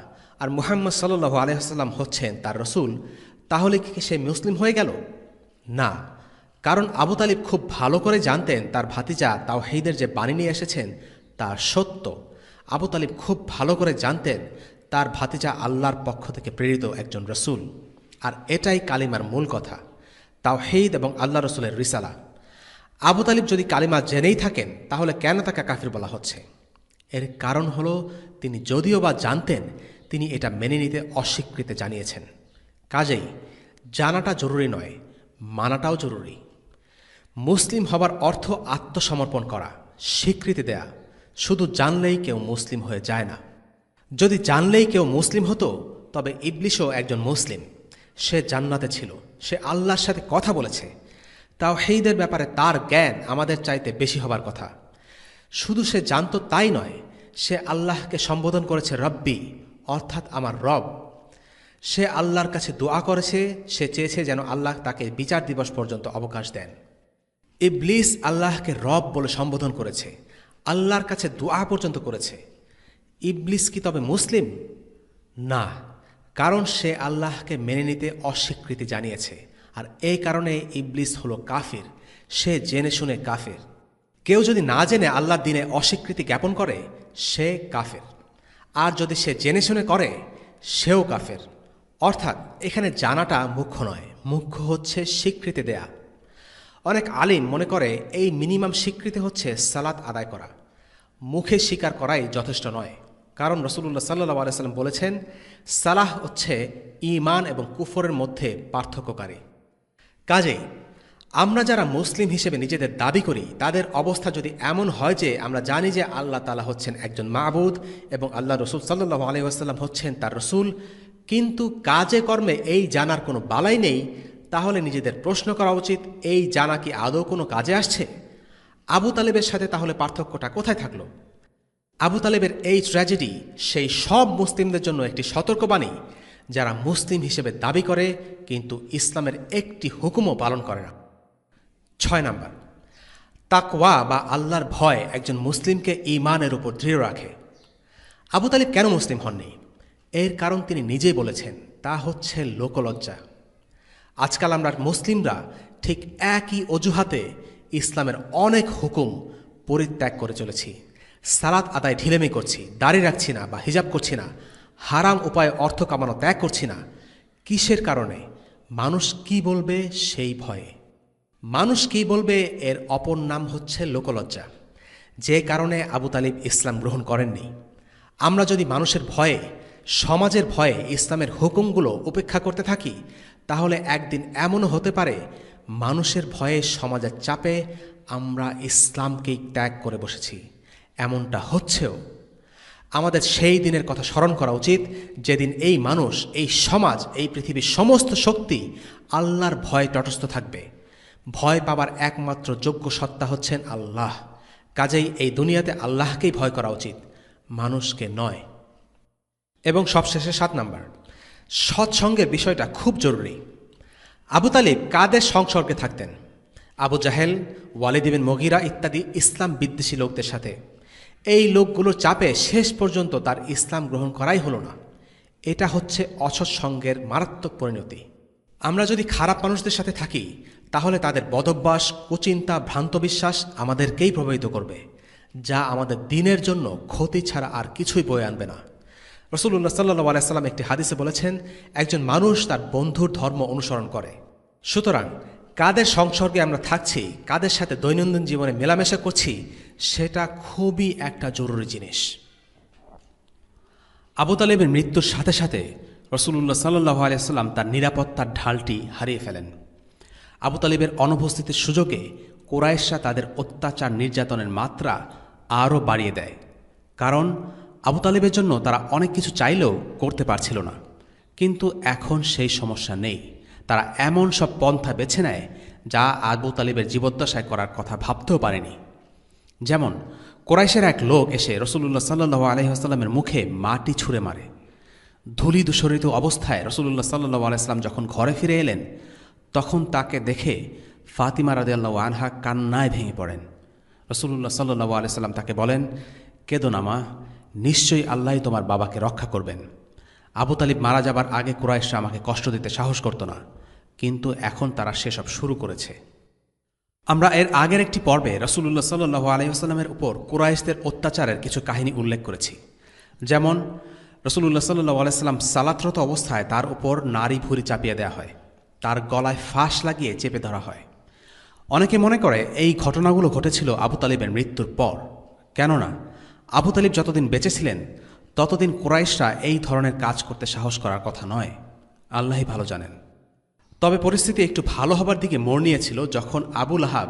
আর মুহাম্মদ সাল্লাল্লাহু আলাইহি ওয়াসাল্লাম হচ্ছেন তার রাসূল, তাহলে কি সে মুসলিম হয়ে গেল? না, কারণ আবু তালিব খুব ভালো করে জানতেন তার ভাতিজা তাওহীদের যে বাণী নিয়ে এসেছেন তা সত্য। আবু তালিব খুব ভালো করে জানতেন তার ভাতিজা আল্লাহর পক্ষ থেকে প্রেরিত একজন রাসূল, আর এটাই কালিমার মূল কথা, তাওহীদ এবং আল্লাহ রাসূলের রিসালা। আবু তালিব যদি কালিমা জেনেই থাকেন তাহলে কেন তাকে কাফির বলা হচ্ছে? এর কারণ হলো তিনি যদিও বা জানতেন, তিনি এটা মেনে নিতে অস্বীকৃতি জানিয়েছেন। কাজেই জানাটা জরুরি নয়, মানাটাও জরুরি। মুসলিম হবার অর্থ আত্মসমর্পণ করা, স্বীকৃতি দেয়া। শুধু জানলেই কেউ মুসলিম হয়ে যায় না। যদি জানলেই কেউ মুসলিম হতো তবে ইবলিসও একজন মুসলিম। সে জান্নাতে ছিল, সে আল্লাহর সাথে কথা বলেছে। তাওহীদের ব্যাপারে তার জ্ঞান আমাদের চাইতে বেশি হবার কথা। শুধু সে জানত তাই নয়, সে আল্লাহকে সম্বোধন করেছে রব্বি, অর্থাৎ আমার রব। সে আল্লাহর কাছে দোয়া করেছে, সে চেয়েছে যেন আল্লাহ তাকে বিচার দিবস পর্যন্ত অবকাশ দেন। ইবলিস আল্লাহকে রব বলে সম্বোধন করেছে, আল্লাহর কাছে দোয়া পর্যন্ত করেছে। ইবলিস কি তবে মুসলিম? না, কারণ সে আল্লাহকে মেনে নিতে অস্বীকৃতি জানিয়েছে, আর এই কারণে ইবলিস হলো কাফির। সে জেনে শুনে কাফির। কেউ যদি না জেনে আল্লাহর দ্বীনে অস্বীকৃতি জ্ঞাপন করে সে কাফের, আর যদি সে জেনে শুনে করে সেও কাফের। অর্থাৎ এখানে জানাটা মুখ্য নয়, মুখ্য হচ্ছে স্বীকৃতি দেয়া। অনেক আলিম মনে করে এই মিনিমাম স্বীকৃতি হচ্ছে সালাত আদায় করা। মুখে স্বীকার করাই যথেষ্ট নয়, কারণ রাসূলুল্লাহ সাল্লাল্লাহু আলাইহি ওয়াসাল্লাম বলেছেন সালাহ হচ্ছে ঈমান এবং কুফরের মধ্যে পার্থক্যকারী। কাজেই আমরা যারা মুসলিম হিসেবে নিজেদের দাবি করি তাদের অবস্থা যদি এমন হয় যে আমরা জানি যে আল্লাহ তাআলা হচ্ছেন একজন মাবুদ এবং আল্লাহ রাসূল সাল্লাল্লাহু আলাইহি ওয়াসাল্লাম হচ্ছেন তার রাসূল, কিন্তু কাজে কর্মে এই জানার কোনো বালাই নেই, তাহলে নিজেদের প্রশ্ন করা উচিত, এই জানা কি আদৌ কোনো কাজে আসছে? আবু তালেবের সাথে তাহলে পার্থক্যটা কোথায় থাকলো? আবু তালেবের এই ট্র্যাজেডি সেই সব মুসলিমদের জন্য একটি সতর্কবাণী যারা মুসলিম হিসেবে দাবি করে কিন্তু ইসলামের একটি হুকুমও পালন করে না। 6 নাম্বার, তাকওয়া বা আল্লাহর ভয় একজন মুসলিমকে ঈমানের উপর দৃঢ় রাখে। আবু তালিব কেন মুসলিম হননি? এর কারণ তিনি নিজেই বলেছেন, তা হচ্ছে লোকলজ্জা। আজকাল আমরা মুসলিমরা ঠিক একই অজুহাতে ইসলামের অনেক হুকুম পরিত্যাগ করে চলেছি। সালাত আদায় ঢিলেমি করছি, দাড়ি রাখছি না বা হিজাব করছি না, হারাম উপায়ে অর্থ কামানো ত্যাগ করছি না। কিসের কারণে? মানুষ কি বলবে সেই ভয়ে। মানুষ কি বলবে এর অপর নাম হচ্ছে লোকলজ্জা, যে কারণে আবু তালিব ইসলাম গ্রহণ করেননি। আমরা যদি মানুষের ভয়ে, সমাজের ভয়ে ইসলামের হুকুমগুলো উপেক্ষা করতে থাকি, তাহলে একদিন এমনও হতে পারে মানুষের ভয়ে, সমাজের চাপে আমরা ইসলামকেই ত্যাগ করে বসেছি। এমনটা হচ্ছেও। আমাদের সেই দিনের কথা স্মরণ করা উচিত যেদিন এই মানুষ, এই সমাজ, এই পৃথিবীর সমস্ত শক্তি আল্লাহর ভয়ে তটস্থ থাকবে। ভয় পাবার একমাত্র যোগ্য সত্তা হচ্ছেন আল্লাহ। কাজেই এই দুনিয়াতে আল্লাহকেই ভয় করা উচিত, মানুষকে নয়। এবং সবশেষে 7 নাম্বার, সৎসঙ্গের বিষয়টা খুব জরুরি। আবু তালিব কাদের সংসর্গে থাকতেন? আবু জাহেল, ওয়ালিদ ইবনে মুগীরা ইত্যাদি ইসলাম বিদ্বেষী লোকদের সাথে। এই লোকগুলোর চাপে শেষ পর্যন্ত তার ইসলাম গ্রহণ করাই হলো না। এটা হচ্ছে অসৎসঙ্গের মারাত্মক পরিণতি। আমরা যদি খারাপ মানুষদের সাথে থাকি, তাহলে তাদের বদভ্যাস, কুচিন্তা, ভ্রান্ত বিশ্বাস আমাদেরকেই প্রভাবিত করবে, যা আমাদের দিনের জন্য ক্ষতি ছাড়া আর কিছুই বয়ে আনবে না। রাসূলুল্লাহ সাল্লাল্লাহু আলাইহি ওয়াসাল্লাম একটি হাদিসে বলেছেন, একজন মানুষ তার বন্ধুর ধর্ম অনুসরণ করে। সুতরাং কাদের সংসর্গে আমরা থাকছি, কাদের সাথে দৈনন্দিন জীবনে মেলামেশা করছি, সেটা খুবই একটা জরুরি জিনিস। আবু তালেবের মৃত্যুর সাথে সাথে রাসূলুল্লাহ সাল্লাল্লাহু আলাইহি ওয়াসাল্লাম তার নিরাপত্তার ঢালটি হারিয়ে ফেলেন। আবু তালেবের অনুপস্থিতির সুযোগে কুরাইশরা তাদের অত্যাচার, নির্যাতনের মাত্রা আরও বাড়িয়ে দেয়। কারণ আবু তালেবের জন্য তারা অনেক কিছু চাইলেও করতে পারছিল না। কিন্তু এখন সেই সমস্যা নেই। তারা এমন সব পন্থা বেছে নেয় যা আবু তালেবের জীবদ্দশায় করার কথা ভাবতেও পারেনি। যেমন কুরাইশের এক লোক এসে রাসূলুল্লাহ সাল্লাল্লাহু আলাইহি ওয়াসাল্লামের মুখে মাটি ছুঁড়ে মারে। ধূলি ধূসরিত অবস্থায় রাসূলুল্লাহ সাল্লাল্লাহু আলাইহি ওয়াসাল্লাম যখন ঘরে ফিরে এলেন, তখন তাকে দেখে ফাতিমা রাদিয়াল্লাহু আনহা কান্নায় ভেঙে পড়েন। রাসূলুল্লাহ সাল্লাল্লাহু আলাইহি ওয়াসাল্লাম তাকে বলেন, কেঁদো না মা, নিশ্চয়ই আল্লাহই তোমার বাবাকে রক্ষা করবেন। আবু তালিব মারা যাবার আগে কুরাইশরা আমাকে কষ্ট দিতে সাহস করত না, কিন্তু এখন তারা সেসব শুরু করেছে। আমরা এর আগের একটি পর্বে রাসূলুল্লাহ সাল্লাল্লাহু আলাইহি ওয়াসাল্লামের উপর কুরাইশদের অত্যাচারের কিছু কাহিনী উল্লেখ করেছি। যেমন রাসূলুল্লাহ সাল্লাল্লাহু আলাইহি ওয়াসাল্লাম সালাতরত অবস্থায় তার উপর নারী ভুঁড়ি চাপিয়ে দেওয়া হয়, তার গলায় ফাঁস লাগিয়ে চেপে ধরা হয়। অনেকে মনে করে এই ঘটনাগুলো ঘটেছিল আবু তালিবের মৃত্যুর পর। কেননা আবু তালিব যতদিন বেঁচে ছিলেন ততদিন কুরাইশরা এই ধরনের কাজ করতে সাহস করার কথা নয়। আল্লাহই ভালো জানেন। তবে পরিস্থিতি একটু ভালো হবার দিকে মোড় নিয়েছিল যখন আবু লাহাব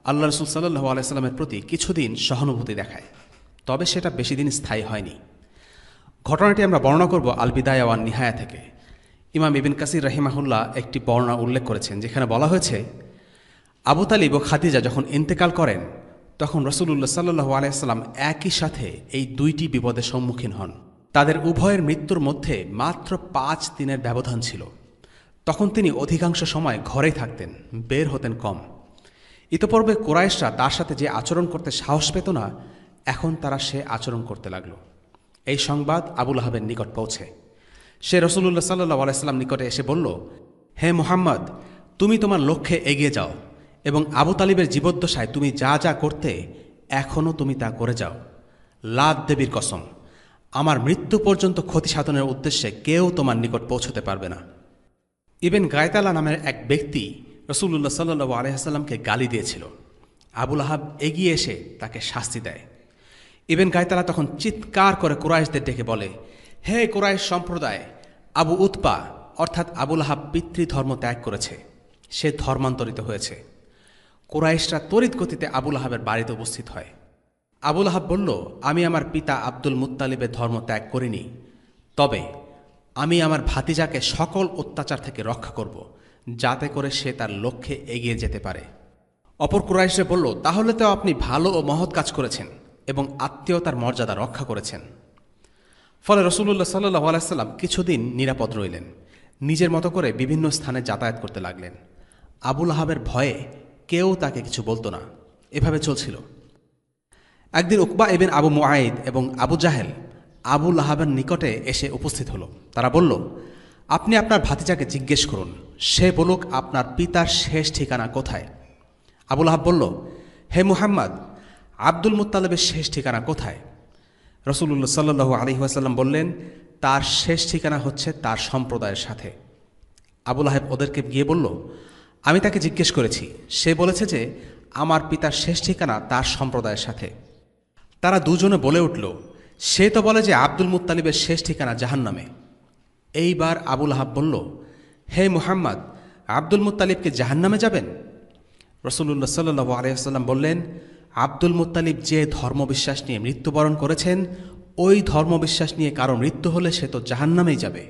আল্লাহ রাসূল সাল্লাল্লাহু আলাইহি ওয়াসাল্লামের প্রতি কিছুদিন সহানুভূতি দেখায়। তবে সেটা বেশি দিন স্থায়ী হয়নি। ঘটনাটি আমরা বর্ণনা করব আল বিদায়া ওয়ান নিহায়া থেকে। ইমাম ইবনে কাসির রাহিমাহুল্লাহ একটি বর্ণনা উল্লেখ করেছেন, যেখানে বলা হয়েছে, আবু তালিব ও খাদিজা যখন ইন্তেকাল করেন, তখন রাসূলুল্লাহ সাল্লাল্লাহু আলাইহি ওয়াসাল্লাম একই সাথে এই দুইটি বিপদের সম্মুখীন হন। তাদের উভয়ের মৃত্যুর মধ্যে মাত্র 5 দিনের ব্যবধান ছিল। তখন তিনি অধিকাংশ সময় ঘরেই থাকতেন, বের হতেন কম। ইতোপূর্বে কুরাইশরা তার সাথে যে আচরণ করতে সাহস পেত না, এখন তারা সে আচরণ করতে লাগল। এই সংবাদ আবু লাহাবের নিকট পৌঁছে। সে রাসূলুল্লাহ সাল্লাল্লাহু আলাইহি ওয়াসাল্লাম নিকটে এসে বলল, হে মুহাম্মদ, তুমি তোমার লক্ষ্যে এগিয়ে যাও এবং আবু তালিবের জীবদ্দশায় তুমি যা যা করতে এখনও তুমি তা করে যাও। লাত দেবীর কসম, আমার মৃত্যু পর্যন্ত ক্ষতি সাধনের উদ্দেশ্যে কেউ তোমার নিকট পৌঁছতে পারবে না। ইবেন গায়তালা নামের এক ব্যক্তি রাসূলুল্লাহ সাল্লাল্লাহু আলাইহি ওয়াসাল্লামকে গালি দিয়েছিল। আবু লাহাব এগিয়ে এসে তাকে শাস্তি দেয়। ইবেন গায়তালা তখন চিৎকার করে কুরাইশদের ডেকে বলে, হে কুরাইশ সম্প্রদায়, আবু উতবা অর্থাৎ আবু লাহাব পিতৃধর্ম ত্যাগ করেছে, সে ধর্মান্তরিত হয়েছে। কুরাইশরা তড়িৎ গতিতে আবু লাহাবের বাড়িতে উপস্থিত হয়। আবু লাহাব বলল, আমি আমার পিতা আব্দুল মুত্তালিবের ধর্ম ত্যাগ করিনি, তবে আমি আমার ভাতিজাকে সকল অত্যাচার থেকে রক্ষা করব, যাতে করে সে তার লক্ষ্যে এগিয়ে যেতে পারে। অপর কুরাইশরা বলল, তাহলে তো আপনি ভালো ও মহৎ কাজ করেছেন এবং আত্মীয়তার মর্যাদা রক্ষা করেছেন। ফলে রাসূলুল্লাহ সাল্লাল্লাহু আলাইহি ওয়াসাল্লাম কিছুদিন নিরাপদ রইলেন, নিজের মতো করে বিভিন্ন স্থানে যাতায়াত করতে লাগলেন। আবু লাহাবের ভয়ে কেউ তাকে কিছু বলতো না। এভাবে চলছিল। একদিন উকবা ইবনে আবু মুআইদ এবং আবু জাহেল আবু লাহাবের নিকটে এসে উপস্থিত হলো। তারা বলল, আপনি আপনার ভাতিজাকে জিজ্ঞেস করুন, সে বলুক আপনার পিতার শেষ ঠিকানা কোথায়। আবু লাহাব বলল, হে মুহাম্মদ, আব্দুল মুত্তালিবের শেষ ঠিকানা কোথায়? রাসূলুল্লাহ সাল্লাল্লাহু আলাইহি ওয়াসাল্লাম বললেন, তার শেষ ঠিকানা হচ্ছে তার সম্প্রদায়ের সাথে। আবু লাহাব ওদেরকে গিয়ে বলল, আমি তাকে জিজ্ঞেস করেছি, সে বলেছে যে আমার পিতার শেষ ঠিকানা তার সম্প্রদায়ের সাথে। তারা দুজনে বলে উঠল, সে তো বলে যে আব্দুল মুত্তালিবের শেষ ঠিকানা জাহান্নামে। এইবার আবু লাহাব বলল, হে মুহাম্মদ, আব্দুল মুত্তালিবকে জাহান্নামে যাবেন? রাসূলুল্লাহ সাল্লাল্লাহু আলাইহি ওয়াসাল্লাম বললেন, আব্দুল মুত্তালিব যে ধর্মবিশ্বাস নিয়ে মৃত্যুবরণ করেছেন, ওই ধর্মবিশ্বাস নিয়ে কারো মৃত্যু হলে সে তো জাহান্নামেই যাবে।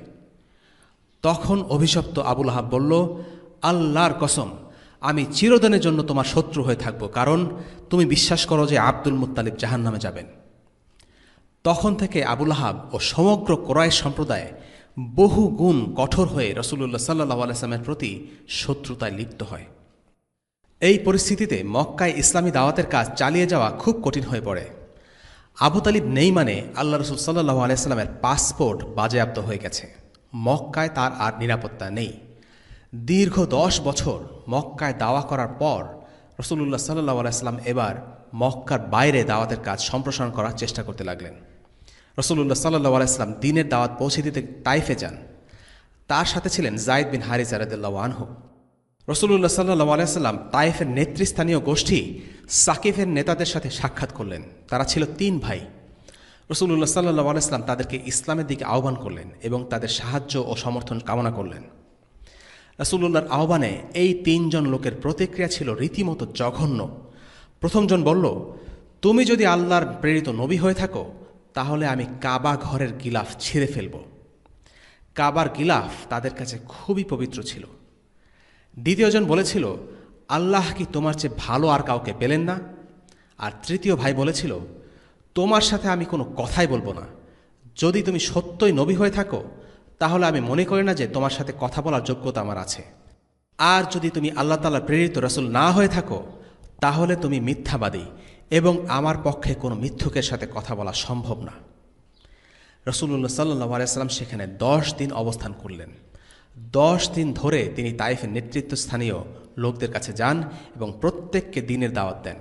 তখন অভিশপ্ত আবু লাহাব বলল, আল্লাহর কসম, আমি চিরদিনের জন্য তোমার শত্রু হয়ে থাকব, কারণ তুমি বিশ্বাস করো যে আব্দুল মুত্তালিব জাহান্নামে যাবেন। তখন থেকে আবু লাহাব ও সমগ্র কুরাইশ সম্প্রদায় বহু গুণ কঠোর হয়ে রাসূলুল্লাহ সাল্লাল্লাহু আলাইহি ওয়াসাল্লামের প্রতি শত্রুতায় লিপ্ত হয়। এই পরিস্থিতিতে মক্কায় ইসলামী দাওয়াতের কাজ চালিয়ে যাওয়া খুব কঠিন হয়ে পড়ে। আবু তালিব নেই মানে আল্লাহ রাসূল সাল্লাল্লাহু আলাইহি ওয়াসাল্লামের পাসপোর্ট বাজেয়াপ্ত হয়ে গেছে। মক্কায় তার আর নিরাপত্তা নেই। দীর্ঘ 10 বছর মক্কায় দাওয়া করার পর রাসূলুল্লাহ সাল্লাল্লাহু আলাইহি ওয়াসাল্লাম এবার মক্কার বাইরে দাওয়াতের কাজ সম্প্রসারণ করার চেষ্টা করতে লাগলেন। রাসূলুল্লাহ সাল্লাল্লাহু আলাইহি ওয়াসাল্লাম দ্বীনের দাওয়াত পৌঁছে দিতে তাইফে যান। তার সাথে ছিলেন যায়েদ বিন হারিসা রাদিয়াল্লাহু আনহু। রাসূলুল্লাহ সাল্লাল্লাহু আলাইহি ওয়াসাল্লাম তাইফের নেতৃস্থানীয় গোষ্ঠী সাকিফের নেতাদের সাথে সাক্ষাৎ করলেন। তারা ছিল 3 ভাই। রাসূলুল্লাহ সাল্লাল্লাহু আলাইহি ওয়াসাল্লাম তাদেরকে ইসলামের দিকে আহ্বান করলেন এবং তাদের সাহায্য ও সমর্থন কামনা করলেন। রাসূলুল্লাহর আহ্বানে এই 3 জন লোকের প্রতিক্রিয়া ছিল রীতিমতো জঘন্য। প্রথমজন বলল, তুমি যদি আল্লাহর প্রেরিত নবী হয়ে থাকো, তাহলে আমি কাবা ঘরের গিলাফ ছিঁড়ে ফেলব। কাবার গিলাফ তাদের কাছে খুবই পবিত্র ছিল। দ্বিতীয়জন বলেছিল, আল্লাহ কি তোমার চেয়ে ভালো আর কাউকে পেলেন না? আর তৃতীয় ভাই বলেছিল, তোমার সাথে আমি কোনো কথাই বলবো না। যদি তুমি সত্যই নবী হয়ে থাকো, তাহলে আমি মনে করি না যে তোমার সাথে কথা বলার যোগ্যতা আমার আছে। আর যদি তুমি আল্লাহ তাআলার প্রেরিত রাসূল না হয়ে থাকো, তাহলে তুমি মিথ্যাবাদী এবং আমার পক্ষে কোনো মিথ্যুকের সাথে কথা বলা সম্ভব না। রাসূলুল্লাহ সাল্লাল্লাহু আলাইহি ওয়াসাল্লাম সেখানে 10 দিন অবস্থান করলেন। 10 দিন ধরে তিনি তাইফের নেতৃত্বস্থানীয় লোকদের কাছে যান এবং প্রত্যেককে দ্বীনের দাওয়াত দেন।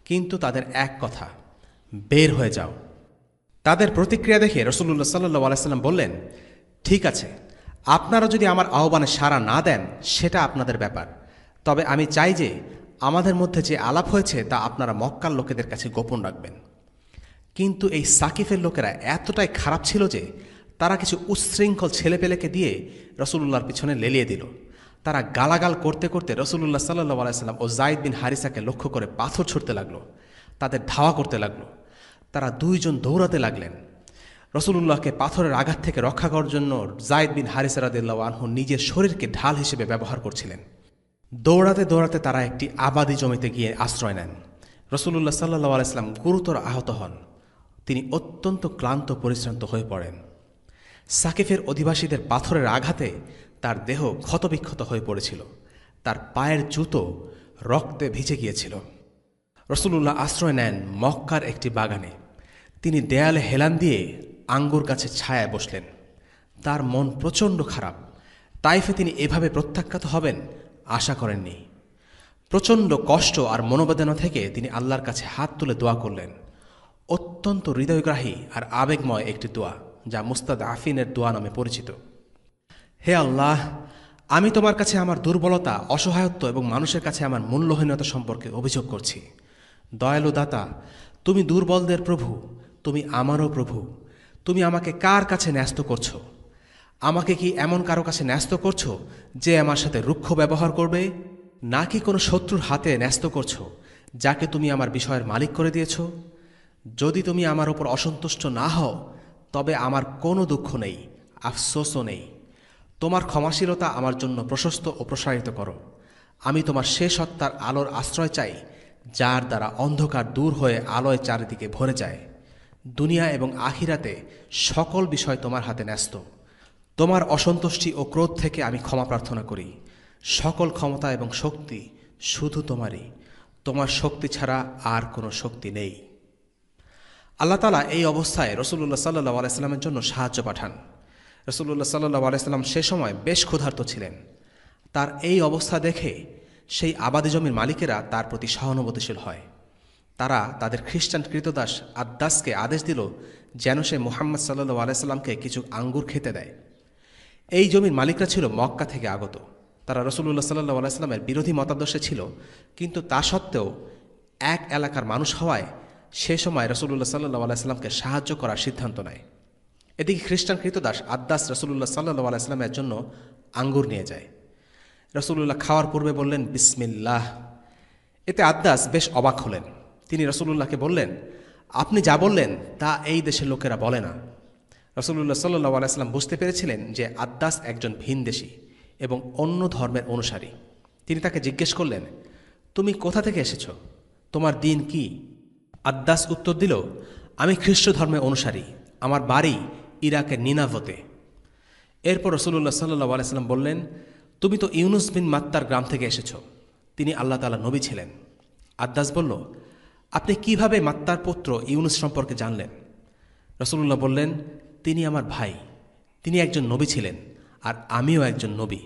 কিন্তু তাদের এক কথা, বের হয়ে যাও। তাদের প্রতিক্রিয়া দেখে রাসূলুল্লাহ সাল্লাল্লাহু আলাইহি ওয়াসাল্লাম বললেন, ঠিক আছে, আপনারা যদি আমার আহ্বানে সাড়া না দেন সেটা আপনাদের ব্যাপার। তবে আমি চাই যে আমাদের মধ্যে যে আলাপ হয়েছে তা আপনারা মক্কার লোকেদের কাছে গোপন রাখবেন। কিন্তু এই সাকিফের লোকেরা এতটাই খারাপ ছিল যে তারা কিছু উচ্ছৃঙ্খল ছেলেপেলেকে দিয়ে রাসূলুল্লাহর পিছনে লেলিয়ে দিল। তারা গালাগাল করতে করতে রাসূলুল্লাহ সাল্লাল্লাহু আলাইহি ওয়াসাল্লাম ও যায়েদ বিন হারিসাকে লক্ষ্য করে পাথর ছুঁড়তে লাগলো। তাদের ধাওয়া করতে লাগলো। তারা 2 জন দৌড়াতে লাগলেন। রাসূলুল্লাহকে পাথরের আঘাত থেকে রক্ষা করার জন্য যায়েদ বিন হারিসা রাদিয়াল্লাহু আনহু নিজের শরীরকে ঢাল হিসেবে ব্যবহার করছিলেন। দৌড়াতে দৌড়াতে তারা একটি আবাদি জমিতে গিয়ে আশ্রয় নেন। রাসূলুল্লাহ সাল্লাল্লাহু আলাইহি ওয়াসাল্লাম গুরুতর আহত হন। তিনি অত্যন্ত ক্লান্ত পরিশ্রান্ত হয়ে পড়েন। সাকিফের অধিবাসীদের পাথরের আঘাতে তার দেহ ক্ষতবিক্ষত হয়ে পড়েছিল। তার পায়ের জুতো রক্তে ভিজে গিয়েছিল। রাসূলুল্লাহ আশ্রয় নেন মক্কার একটি বাগানে। তিনি দেয়ালে হেলান দিয়ে আঙ্গুর গাছের ছায়ায় বসলেন। তার মন প্রচণ্ড খারাপ। তাইফে তিনি এভাবে প্রত্যাখ্যাত হবেন আশা করেননি। প্রচণ্ড কষ্ট আর মনোবেদনা থেকে তিনি আল্লাহর কাছে হাত তুলে দোয়া করলেন। অত্যন্ত হৃদয়গ্রাহী আর আবেগময় একটি দোয়া, যা মুস্তাদআফিনের দোয়া নামে পরিচিত। হে আল্লাহ, আমি তোমার কাছে আমার দুর্বলতা, অসহায়ত্ব এবং মানুষের কাছে আমার মূল্যহীনতা সম্পর্কে অভিযোগ করছি। দয়ালু দাতা, তুমি দুর্বলদের প্রভু, তুমি আমারও প্রভু। তুমি আমাকে কার কাছে ন্যস্ত করছো? আমাকে কি এমন কারো কাছে ন্যস্ত করছো যে আমার সাথে রুক্ষ ব্যবহার করবে, নাকি কোনো শত্রুর হাতে ন্যস্ত করছো যাকে তুমি আমার বিষয়ের মালিক করে দিয়েছো? যদি তুমি আমার ওপর অসন্তুষ্ট না হও, তবে আমার কোনো দুঃখ নেই, আফসোসও নেই। তোমার ক্ষমাশীলতা আমার জন্য প্রশস্ত ও প্রসারিত করো। আমি তোমার সে সত্তার আলোর আশ্রয় চাই, যার দ্বারা অন্ধকার দূর হয়ে আলোয় চারিদিকে ভরে যায়। দুনিয়া এবং আখিরাতে সকল বিষয় তোমার হাতে ন্যস্ত। তোমার অসন্তুষ্টি ও ক্রোধ থেকে আমি ক্ষমা প্রার্থনা করি। সকল ক্ষমতা এবং শক্তি শুধু তোমারই। তোমার শক্তি ছাড়া আর কোনো শক্তি নেই। আল্লাহ তাআলা এই অবস্থায় রাসূলুল্লাহ সাল্লাল্লাহু আলাইহি সাল্লামের জন্য সাহায্য পাঠান। রাসূলুল্লাহ সাল্লাল্লাহু আলাইহি সাল্লাম সে সময় বেশ ক্ষুধার্ত ছিলেন। তার এই অবস্থা দেখে সেই আবাদি জমির মালিকেরা তার প্রতি সহানুভূতিশীল হয়। তারা তাদের খ্রিস্টান কৃতদাস আদ্দাসকে আদেশ দিল যেন সে মুহাম্মদ সাল্লাল্লাহু আলাইহি সাল্লামকে কিছু আঙ্গুর খেতে দেয়। এই জমির মালিকরা ছিল মক্কা থেকে আগত। তারা রাসূলুল্লাহ সাল্লাল্লাহু আলাইহি সাল্লামের বিরোধী মতাদর্শে ছিল, কিন্তু তা সত্ত্বেও এক এলাকার মানুষ হওয়ায় সে সময় রাসূলুল্লাহ সাল্লাল্লাহু আলাইহি সাল্লামকে সাহায্য করার সিদ্ধান্ত নেয়। এদিকে খ্রিস্টান কৃতদাস আদ্দাস রাসূলুল্লাহ সাল্লাল্লাহু আলাইহি সাল্লামের জন্য আঙ্গুর নিয়ে যায়। রাসূলুল্লাহ খাওয়ার পূর্বে বললেন, বিসমিল্লাহ। এতে আদ্দাস বেশ অবাক হলেন। তিনি রাসূলুল্লাহকে বললেন, আপনি যা বললেন তা এই দেশের লোকেরা বলে না। রাসূলুল্লাহ সাল্লাল্লাহু আলাইহি সাল্লাম বুঝতে পেরেছিলেন যে আদ্দাস একজন ভিনদেশী এবং অন্য ধর্মের অনুসারী। তিনি তাকে জিজ্ঞেস করলেন, তুমি কোথা থেকে এসেছ? তোমার দিন কি? আদ্দাস উত্তর দিল, আমি খ্রিস্ট ধর্মের অনুসারী। আমার বাড়ি ইরাকের নিনাভতে। এরপর রাসূলুল্লাহ সাল্লাল্লাহু আলাইহি সাল্লাম বললেন, তুমি তো ইউনুস বিন মাত্তার গ্রাম থেকে এসেছ। তিনি আল্লাহ তাআলা নবী ছিলেন। আদ্দাস বলল, আপনি কিভাবে মাত্তার পুত্র ইউনুস সম্পর্কে জানলেন? রাসূলুল্লাহ বললেন, তিনি আমার ভাই। তিনি একজন নবী ছিলেন, আর আমিও একজন নবী।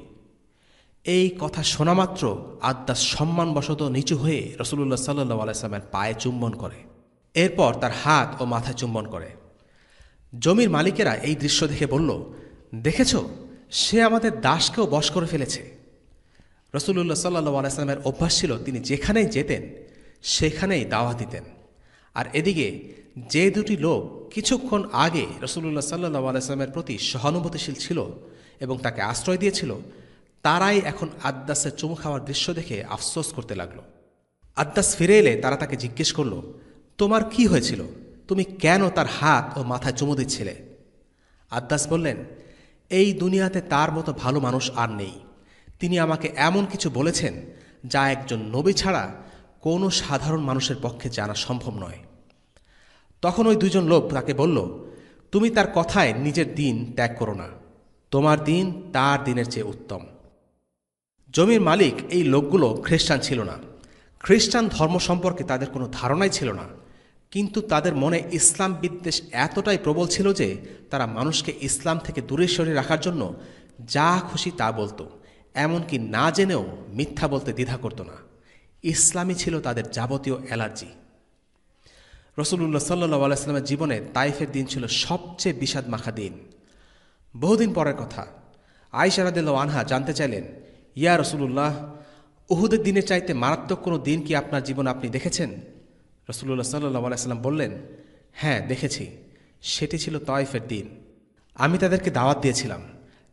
এই কথা শোনা মাত্র আদ্দাস সম্মানবশত নিচু হয়ে রাসূলুল্লাহ সাল্লাল্লাহু আলাইহি সাল্লামের পায়ে চুম্বন করে। এরপর তার হাত ও মাথায় চুম্বন করে। জমির মালিকেরা এই দৃশ্য দেখে বলল, দেখেছ, সে আমাদের দাসকেও বশ করে ফেলেছে। রাসূলুল্লাহ সাল্লাল্লাহু আলাইহি সাল্লামের অভ্যাস ছিল তিনি যেখানেই যেতেন সেখানেই দাওয়াত দিতেন। আর এদিকে যে দুটি লোক কিছুক্ষণ আগে রাসূলুল্লাহ সাল্লাল্লাহু আলাইহি সাল্লামের প্রতি সহানুভূতিশীল ছিল এবং তাকে আশ্রয় দিয়েছিল, তারাই এখন আদ্দাসের চুমু খাওয়ার দৃশ্য দেখে আফসোস করতে লাগল। আদ্দাস ফিরে এলে তারা তাকে জিজ্ঞেস করল, তোমার কি হয়েছিল? তুমি কেন তার হাত ও মাথায় চুমু দিচ্ছিলে? আদ্দাস বললেন, এই দুনিয়াতে তার মতো ভালো মানুষ আর নেই। তিনি আমাকে এমন কিছু বলেছেন যা একজন নবী ছাড়া কোনো সাধারণ মানুষের পক্ষে জানা সম্ভব নয়। তখন ওই দুজন লোক তাকে বলল, তুমি তার কথায় নিজের দিন ত্যাগ করো না। তোমার দিন তার দিনের চেয়ে উত্তম। জমির মালিক এই লোকগুলো খ্রিস্টান ছিল না। খ্রিস্টান ধর্ম সম্পর্কে তাদের কোনো ধারণাই ছিল না, কিন্তু তাদের মনে ইসলাম বিদ্বেষ এতটাই প্রবল ছিল যে তারা মানুষকে ইসলাম থেকে দূরে সরিয়ে রাখার জন্য যা খুশি তা বলতো, এমনকি না জেনেও মিথ্যা বলতে দ্বিধা করত না। ইসলামই ছিল তাদের যাবতীয় অ্যালার্জি। রাসূলুল্লাহ সাল্লাল্লাহু আলাইহি সাল্লামের জীবনে তাইফের দিন ছিল সবচেয়ে বিষাদ মাখা দিন। বহুদিন পরের কথা। আয়েশা রাদিয়াল্লাহু আনহা জানতে চাইলেন, ইয়া রাসূলুল্লাহ, উহুদের দিনের চাইতে মারাত্মক কোনো দিন কি আপনার জীবনে আপনি দেখেছেন? রাসূলুল্লাহ সাল্লাল্লাহু আলাইহি সাল্লাম বললেন, হ্যাঁ দেখেছি। সেটি ছিল তাইফের দিন। আমি তাদেরকে দাওয়াত দিয়েছিলাম,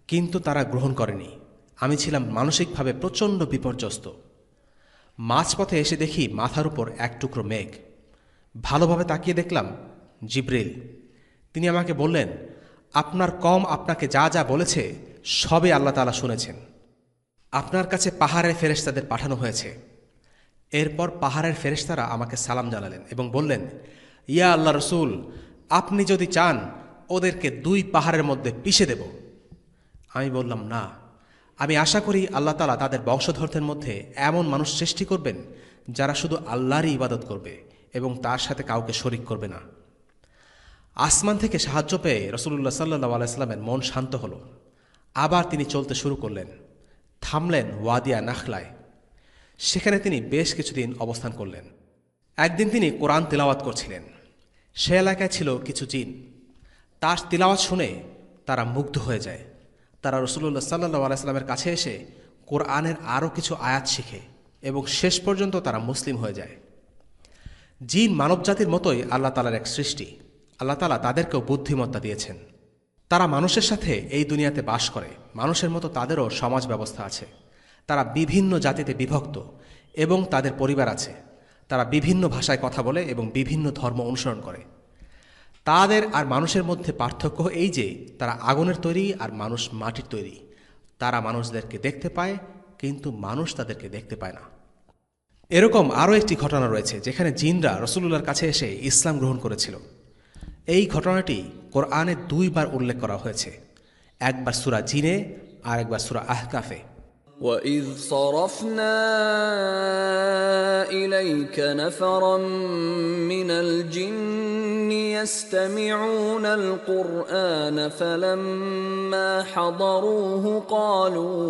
কিন্তু তারা গ্রহণ করেনি। আমি ছিলাম মানসিকভাবে প্রচণ্ড বিপর্যস্ত। মাঝপথে এসে দেখি মাথার উপর এক টুকরো মেঘ। ভালোভাবে তাকিয়ে দেখলাম জিবরিল। তিনি আমাকে বললেন, আপনার কওম আপনাকে যা যা বলেছে সবই আল্লাহ তাআলা শুনেছেন। আপনার কাছে পাহাড়ের ফেরেশতাদের পাঠানো হয়েছে। এরপর পাহাড়ের ফেরেশতারা আমাকে সালাম জানালেন এবং বললেন, ইয়া আল্লাহ রসুল, আপনি যদি চান ওদেরকে 2 পাহাড়ের মধ্যে পিষে দেব। আমি বললাম, না, আমি আশা করি আল্লাহ তাআলা তাদের বংশধরদের মধ্যে এমন মানুষ সৃষ্টি করবেন যারা শুধু আল্লাহরই ইবাদত করবে এবং তার সাথে কাউকে শরিক করবে না। আসমান থেকে সাহায্য পেয়ে রাসূলুল্লাহ সাল্লাল্লাহু আলাইহি সাল্লামের মন শান্ত হল। আবার তিনি চলতে শুরু করলেন। থামলেন ওয়াদিয়া নাখলায়। সেখানে তিনি বেশ কিছুদিন অবস্থান করলেন। একদিন তিনি কোরআন তিলাওয়াত করছিলেন। সে এলাকায় ছিল কিছু জিন। তার তিলাওয়াত শুনে তারা মুগ্ধ হয়ে যায়। তারা রাসূলুল্লাহ সাল্লাল্লাহু আলাইহি সাল্লামের কাছে এসে কোরআনের আরও কিছু আয়াত শিখে এবং শেষ পর্যন্ত তারা মুসলিম হয়ে যায়। জিন মানবজাতির মতোই আল্লাহ তাআলার এক সৃষ্টি। আল্লাহ তাআলা তাদেরকেও বুদ্ধিমত্তা দিয়েছেন। তারা মানুষের সাথে এই দুনিয়াতে বাস করে। মানুষের মতো তাদেরও সমাজ ব্যবস্থা আছে। তারা বিভিন্ন জাতিতে বিভক্ত এবং তাদের পরিবার আছে। তারা বিভিন্ন ভাষায় কথা বলে এবং বিভিন্ন ধর্ম অনুসরণ করে। তাদের আর মানুষের মধ্যে পার্থক্য এই যে তারা আগুনের তৈরি আর মানুষ মাটির তৈরি। তারা মানুষদেরকে দেখতে পায়, কিন্তু মানুষ তাদেরকে দেখতে পায় না। এরকম আরও একটি ঘটনা রয়েছে যেখানে জিনরা রাসূলুল্লাহর কাছে এসে ইসলাম গ্রহণ করেছিল। এই ঘটনাটি কোরআনে 2 বার উল্লেখ করা হয়েছে, একবার সূরা জিনে আর একবার সূরা আহকাফে। وَإِذْ صَرَفْنَا إِلَيْكَ نَفَرًا مِنَ الْجِنِّ يَسْتَمِعُونَ الْقُرْآنَ فَلَمَّا حَضَرُوهُ قَالُوا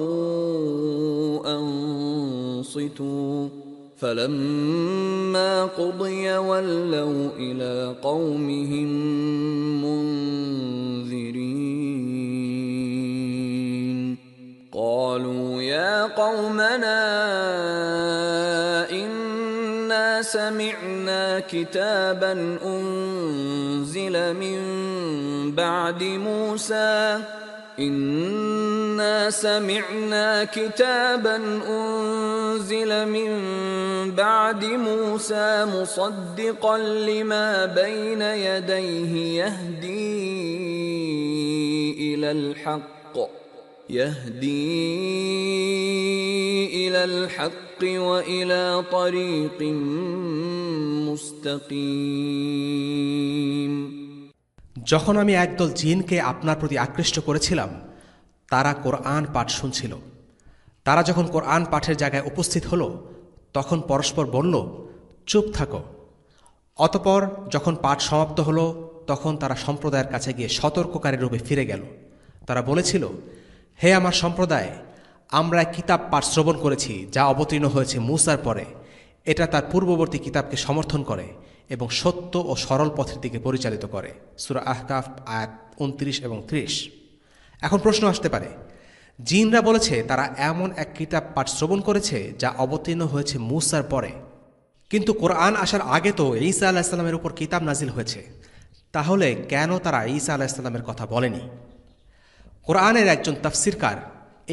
أَنصِتُوا فَلَمَّا قُضِيَ وَلَّوْا إِلَى قَوْمِهِمْ مُنذِرِينَ قالوا يا قومنا إنا سمعنا كتابا أنزل من بعد موسى مصدقا لما بين يديه يهدي إلى الحق وإلى طريق مستقيم. যখন আমি একদল জিনকে আপনার প্রতি আকৃষ্ট করেছিলাম, তারা কোরআন পাঠ শুনছিল। তারা যখন কোরআন পাঠের জায়গায় উপস্থিত হলো, তখন পরস্পর বলল, চুপ থাকো। অতঃপর যখন পাঠ সমাপ্ত হলো, তখন তারা সম্প্রদায়ের কাছে গিয়ে সতর্ককারী রূপে ফিরে গেল। তারা বলেছিল, হে আমার সম্প্রদায়, আমরা এক কিতাব পাঠ শ্রবণ করেছি যা অবতীর্ণ হয়েছে মূসার পরে। এটা তার পূর্ববর্তী কিতাবকে সমর্থন করে এবং সত্য ও সরল পথের দিকে পরিচালিত করে। সূরা আহকাফ আয়াত 29 এবং 30। এখন প্রশ্ন আসতে পারে, জিনরা বলেছে তারা এমন এক কিতাব পাঠ শ্রবণ করেছে যা অবতীর্ণ হয়েছে মূসার পরে, কিন্তু কোরআন আসার আগে তো ঈসা আলাইহিস সালামের উপর কিতাব নাজিল হয়েছে। তাহলে কেন তারা ঈসা আলাইহিস সালামের কথা বলেনি? কোরআনের একজন তাফসিরকার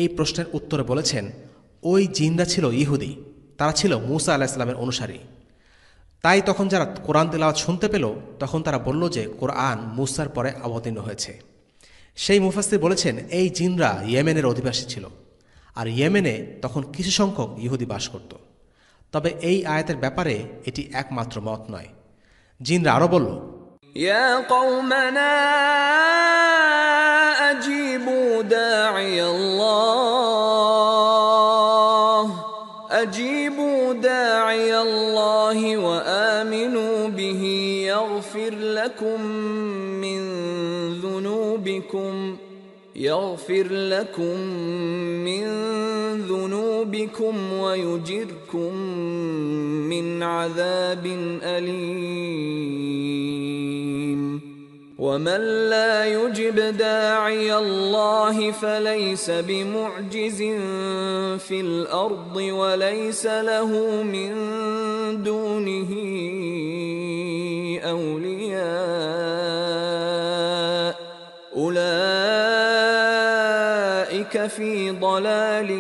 এই প্রশ্নের উত্তরে বলেছেন, ওই জিনরা ছিল ইহুদি, তারা ছিল মূসা আলাইহিস সালামের অনুসারী। তাই তখন যারা কোরআন তেলাওয়াত শুনতে পেল, তখন তারা বলল যে কোরআন মূসার পরে অবতীর্ণ হয়েছে। সেই মুফাসসির বলেছেন, এই জিনরা ইয়েমেনের অধিবাসী ছিল, আর ইয়েমেনে তখন কিছু সংখ্যক ইহুদি বাস করত। তবে এই আয়াতের ব্যাপারে এটি একমাত্র মত নয়। জিনরা আরও বলল, يا قومنا أجيبوا داعي الله وآمنوا به يغفر لكم من ذنوبكم ويجركم من عذاب أليم. ومن لا يجب داعي الله فليس بمعجز في الأرض وليس له من دونه أولياء أولئك في ضلال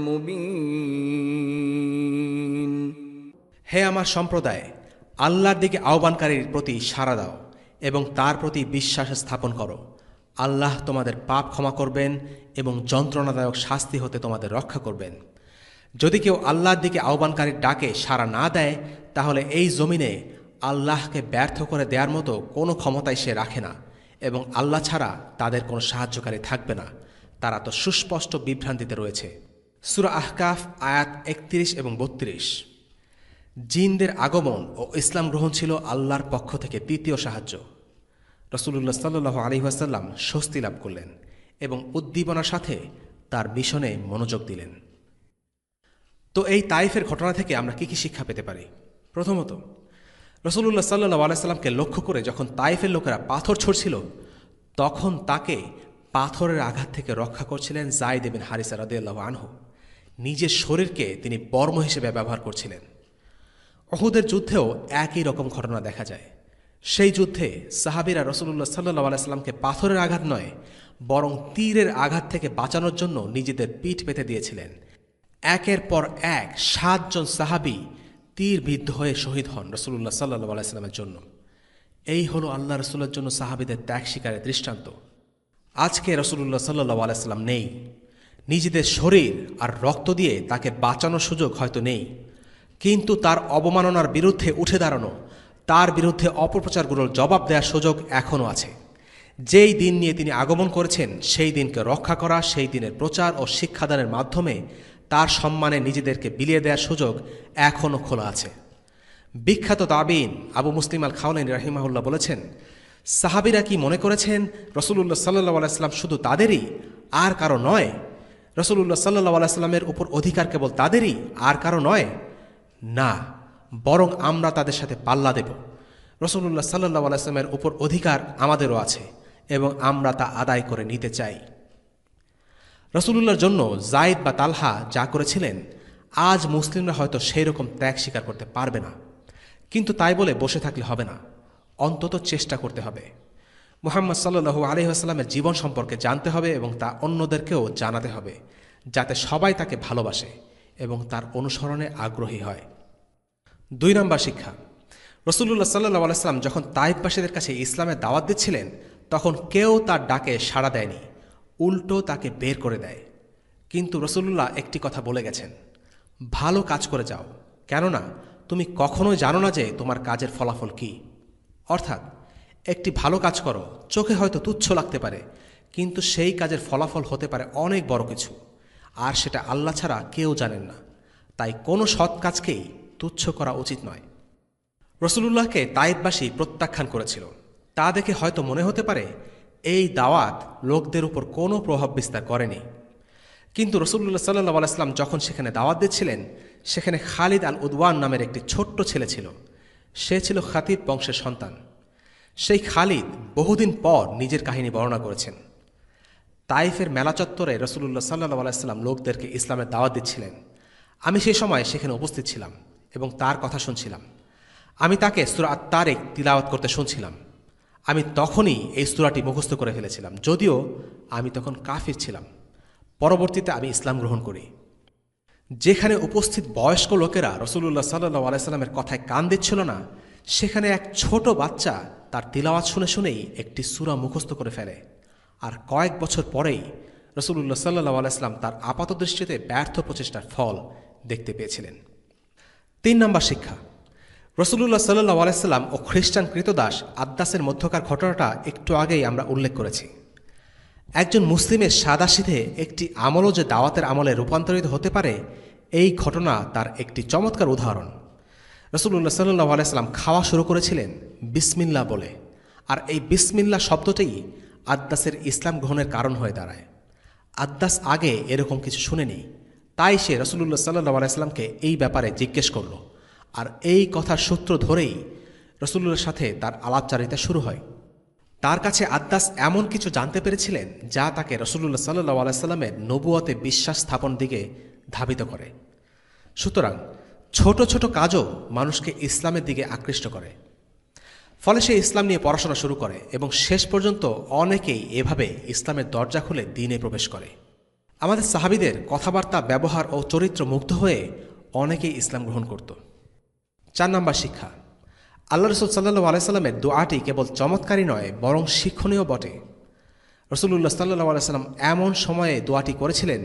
مبين. হে আমার সম্প্রদায়, আল্লাহর দিকে আহ্বানকারীর প্রতি সাড়া দাও এবং তার প্রতি বিশ্বাস স্থাপন করো। আল্লাহ তোমাদের পাপ ক্ষমা করবেন এবং যন্ত্রণাদায়ক শাস্তি হতে তোমাদের রক্ষা করবেন। যদি কেউ আল্লাহর দিকে আহ্বানকারীর ডাকে সাড়া না দেয়, তাহলে এই জমিনে আল্লাহকে ব্যর্থ করে দেওয়ার মতো কোনো ক্ষমতাই সে রাখে না, এবং আল্লাহ ছাড়া তাদের কোনো সাহায্যকারী থাকবে না। তারা তো সুস্পষ্ট বিভ্রান্তিতে রয়েছে। সূরা আহকাফ আয়াত 31 এবং 32। জিনদের আগমন ও ইসলাম গ্রহণ ছিল আল্লাহর পক্ষ থেকে তৃতীয় সাহায্য। রাসূলুল্লাহ সাল্লাল্লাহু আলাইহি ওয়াসাল্লাম স্বস্তি লাভ করলেন এবং উদ্দীপনার সাথে তার মিশনে মনোযোগ দিলেন। তো এই তাইফের ঘটনা থেকে আমরা কি কি শিক্ষা পেতে পারি? প্রথমত, রাসূলুল্লাহ সাল্লাল্লাহু আলাইহি ওয়াসাল্লামকে লক্ষ্য করে যখন তাইফের লোকেরা পাথর ছুড়ছিল, তখন তাকে পাথরের আঘাত থেকে রক্ষা করছিলেন যায়েদ ইবনে হারিসা রাদিয়াল্লাহু আনহু। নিজের শরীরকে তিনি বর্ম হিসেবে ব্যবহার করছিলেন। উহুদের যুদ্ধেও একই রকম ঘটনা দেখা যায়। সেই যুদ্ধে সাহাবীরা রাসূলুল্লাহ সাল্লাল্লাহু আলাইহি ওয়াসাল্লামকে পাথরের আঘাত নয়, বরং তীরের আঘাত থেকে বাঁচানোর জন্য নিজেদের পিঠ পেতে দিয়েছিলেন। একের পর এক 7 জন সাহাবী তীর বিদ্ধ হয়ে শহীদ হন রাসূলুল্লাহ সাল্লাল্লাহু আলাইহি ওয়াসাল্লামের জন্য। এই হলো আল্লাহ রসুলের জন্য সাহাবীদের ত্যাগ স্বীকারের দৃষ্টান্ত। আজকে রসুলুল্লাহ সাল্লাল্লাহু আলাইহি ওয়াসাল্লাম নেই, নিজেদের শরীর আর রক্ত দিয়ে তাকে বাঁচানোর সুযোগ হয়তো নেই, কিন্তু তার অবমাননার বিরুদ্ধে উঠে দাঁড়ানো, তার বিরুদ্ধে অপপ্রচারগুলোর জবাব দেওয়ার সুযোগ এখনও আছে। যেই দিন নিয়ে তিনি আগমন করেছেন সেই দিনকে রক্ষা করা, সেই দিনের প্রচার ও শিক্ষাদানের মাধ্যমে তার সম্মানে নিজেদেরকে বিলিয়ে দেওয়ার সুযোগ এখনও খোলা আছে। বিখ্যাত তাবিঈন আবু মুসলিম আল খাওলানী রাহিমাহুল্লাহ বলেছেন, সাহাবীরা কি মনে করেছেন রসুলুল্লাহ সাল্লাল্লাহু আলাইহি ওয়াসাল্লাম শুধু তাদেরই, আর কারো নয়? রসুলুল্লাহ সাল্লাল্লাহু আলাইহি ওয়াসাল্লামের উপর অধিকার কেবল তাদেরই, আর কারো নয়? না, বরং আমরা তাদের সাথে পাল্লা দেব। রসুলুল্লাহ সাল্লাল্লাহু আলাইহি ওয়াসাল্লামের উপর অধিকার আমাদেরও আছে এবং আমরা তা আদায় করে নিতে চাই। রসুলুল্লাহর জন্য যায়েদ বা তালহা যা করেছিলেন, আজ মুসলিমরা হয়তো সেই রকম ত্যাগ স্বীকার করতে পারবে না, কিন্তু তাই বলে বসে থাকলে হবে না, অন্তত চেষ্টা করতে হবে। মুহাম্মদ সাল্লাল্লাহু আলাইহি ওয়াসাল্লামের জীবন সম্পর্কে জানতে হবে এবং তা অন্যদেরকেও জানাতে হবে, যাতে সবাই তাকে ভালোবাসে এবং তার অনুসরণে আগ্রহী হয়। 2 নম্বর শিক্ষা, রসুলুল্লাহ সাল্লাল্লাহু আলাইহি ওয়াসাল্লাম যখন তায়েফবাসীদের কাছে ইসলামের দাওয়াত দিচ্ছিলেন, তখন কেউ তার ডাকে সাড়া দেয়নি, উল্টো তাকে বের করে দেয়। কিন্তু রসুলুল্লাহ একটি কথা বলে গেছেন, ভালো কাজ করে যাও, কেননা তুমি কখনোই জানো না যে তোমার কাজের ফলাফল কি। অর্থাৎ একটি ভালো কাজ করো, চোখে হয়তো তুচ্ছ লাগতে পারে, কিন্তু সেই কাজের ফলাফল হতে পারে অনেক বড় কিছু, আর সেটা আল্লাহ ছাড়া কেউ জানেন না। তাই কোনো সৎ কাজকেই তুচ্ছ করা উচিত নয়। রসুলুল্লাহকে তায়েফবাসী প্রত্যাখ্যান করেছিল, তা দেখে হয়তো মনে হতে পারে এই দাওয়াত লোকদের উপর কোনো প্রভাব বিস্তার করেনি। কিন্তু রসুলুল্লাহ সাল্লাল্লাহু আলাইহি ওয়াসাল্লাম যখন সেখানে দাওয়াত দিচ্ছিলেন, সেখানে খালিদ আল উদওয়ান নামের একটি ছোট্ট ছেলে ছিল। সে ছিল খাতিব বংশের সন্তান। সেই খালিদ বহুদিন পর নিজের কাহিনী বর্ণনা করেছেন। তাইফের মেলা চত্বরে রসুলুল্লাহ সাল্লাল্লাহু আলাইহি ওয়াসাল্লাম লোকদেরকে ইসলামের দাওয়াত দিচ্ছিলেন। আমি সেই সময় সেখানে উপস্থিত ছিলাম এবং তার কথা শুনছিলাম। আমি তাকে সূরা আত-তারিক তিলাওয়াত করতে শুনছিলাম। আমি তখনই এই সূরাটি মুখস্থ করে ফেলেছিলাম, যদিও আমি তখন কাফির ছিলাম। পরবর্তীতে আমি ইসলাম গ্রহণ করি। যেখানে উপস্থিত বয়স্ক লোকেরা রসুলুল্লাহ সাল্লাল্লাহু আলাইহি ওয়াসাল্লামের কথায় কান দিচ্ছিল না, সেখানে এক ছোট বাচ্চা তার তিলাওয়াত শুনে শুনেই একটি সূরা মুখস্থ করে ফেলে। আর কয়েক বছর পরেই রসুলুল্লাহ সাল্লাল্লাহু আলাইহি ওয়াসাল্লাম তার আপাতদৃষ্টিতে ব্যর্থ প্রচেষ্টার ফল দেখতে পেয়েছিলেন। 3 নম্বর শিক্ষা, রসুলুল্লাহ সাল্লাল্লাহু আলাইহি ওয়াসাল্লাম ও খ্রিস্টান কৃতদাস আদ্দাসের মধ্যকার ঘটনাটা একটু আগেই আমরা উল্লেখ করেছি। একজন মুসলিমের সাদাসিধে একটি আমলও যে দাওয়াতের আমলে রূপান্তরিত হতে পারে, এই ঘটনা তার একটি চমৎকার উদাহরণ। রসুলুল্লাহ সাল্লাল্লাহু আলাইহি ওয়াসাল্লাম খাওয়া শুরু করেছিলেন বিসমিল্লাহ বলে, আর এই বিসমিল্লাহ শব্দটিই আদ্দাসের ইসলাম গ্রহণের কারণ হয়ে দাঁড়ায়। আদ্দাস আগে এরকম কিছু শুনেনি, তাই সে রসুলুল্লাহ সাল্লাল্লাহু আলাইহি ওয়াসাল্লামকে এই ব্যাপারে জিজ্ঞেস করল, আর এই কথার সূত্র ধরেই রসুলুল্লাহর সাথে তার আলাপচারিতা শুরু হয়। তার কাছে আদ্দাস এমন কিছু জানতে পেরেছিলেন যা তাকে রসুলুল্লাহ সাল্লাল্লাহু আলাইহি ওয়াসাল্লামের নবুয়তে বিশ্বাস স্থাপন দিকে ধাবিত করে। সুতরাং ছোট ছোট কাজও মানুষকে ইসলামের দিকে আকৃষ্ট করে। ফলে সে ইসলাম নিয়ে পড়াশোনা শুরু করে এবং শেষ পর্যন্ত অনেকেই এভাবে ইসলামের দরজা খুলে দ্বীনে প্রবেশ করে। আমাদের সাহাবীদের কথাবার্তা, ব্যবহার ও চরিত্র মুগ্ধ হয়ে অনেকেই ইসলাম গ্রহণ করত। 4 নম্বর শিক্ষা, আল্লাহ রসুল সাল্লাল্লাহু আলাইহি ওয়াসাল্লামের দোয়াটি কেবল চমৎকারই নয়, বরং শিক্ষণীয় বটে। রসুলুল্লাহ সাল্লাল্লাহু আলাইহি ওয়াসাল্লাম এমন সময়ে দোয়াটি করেছিলেন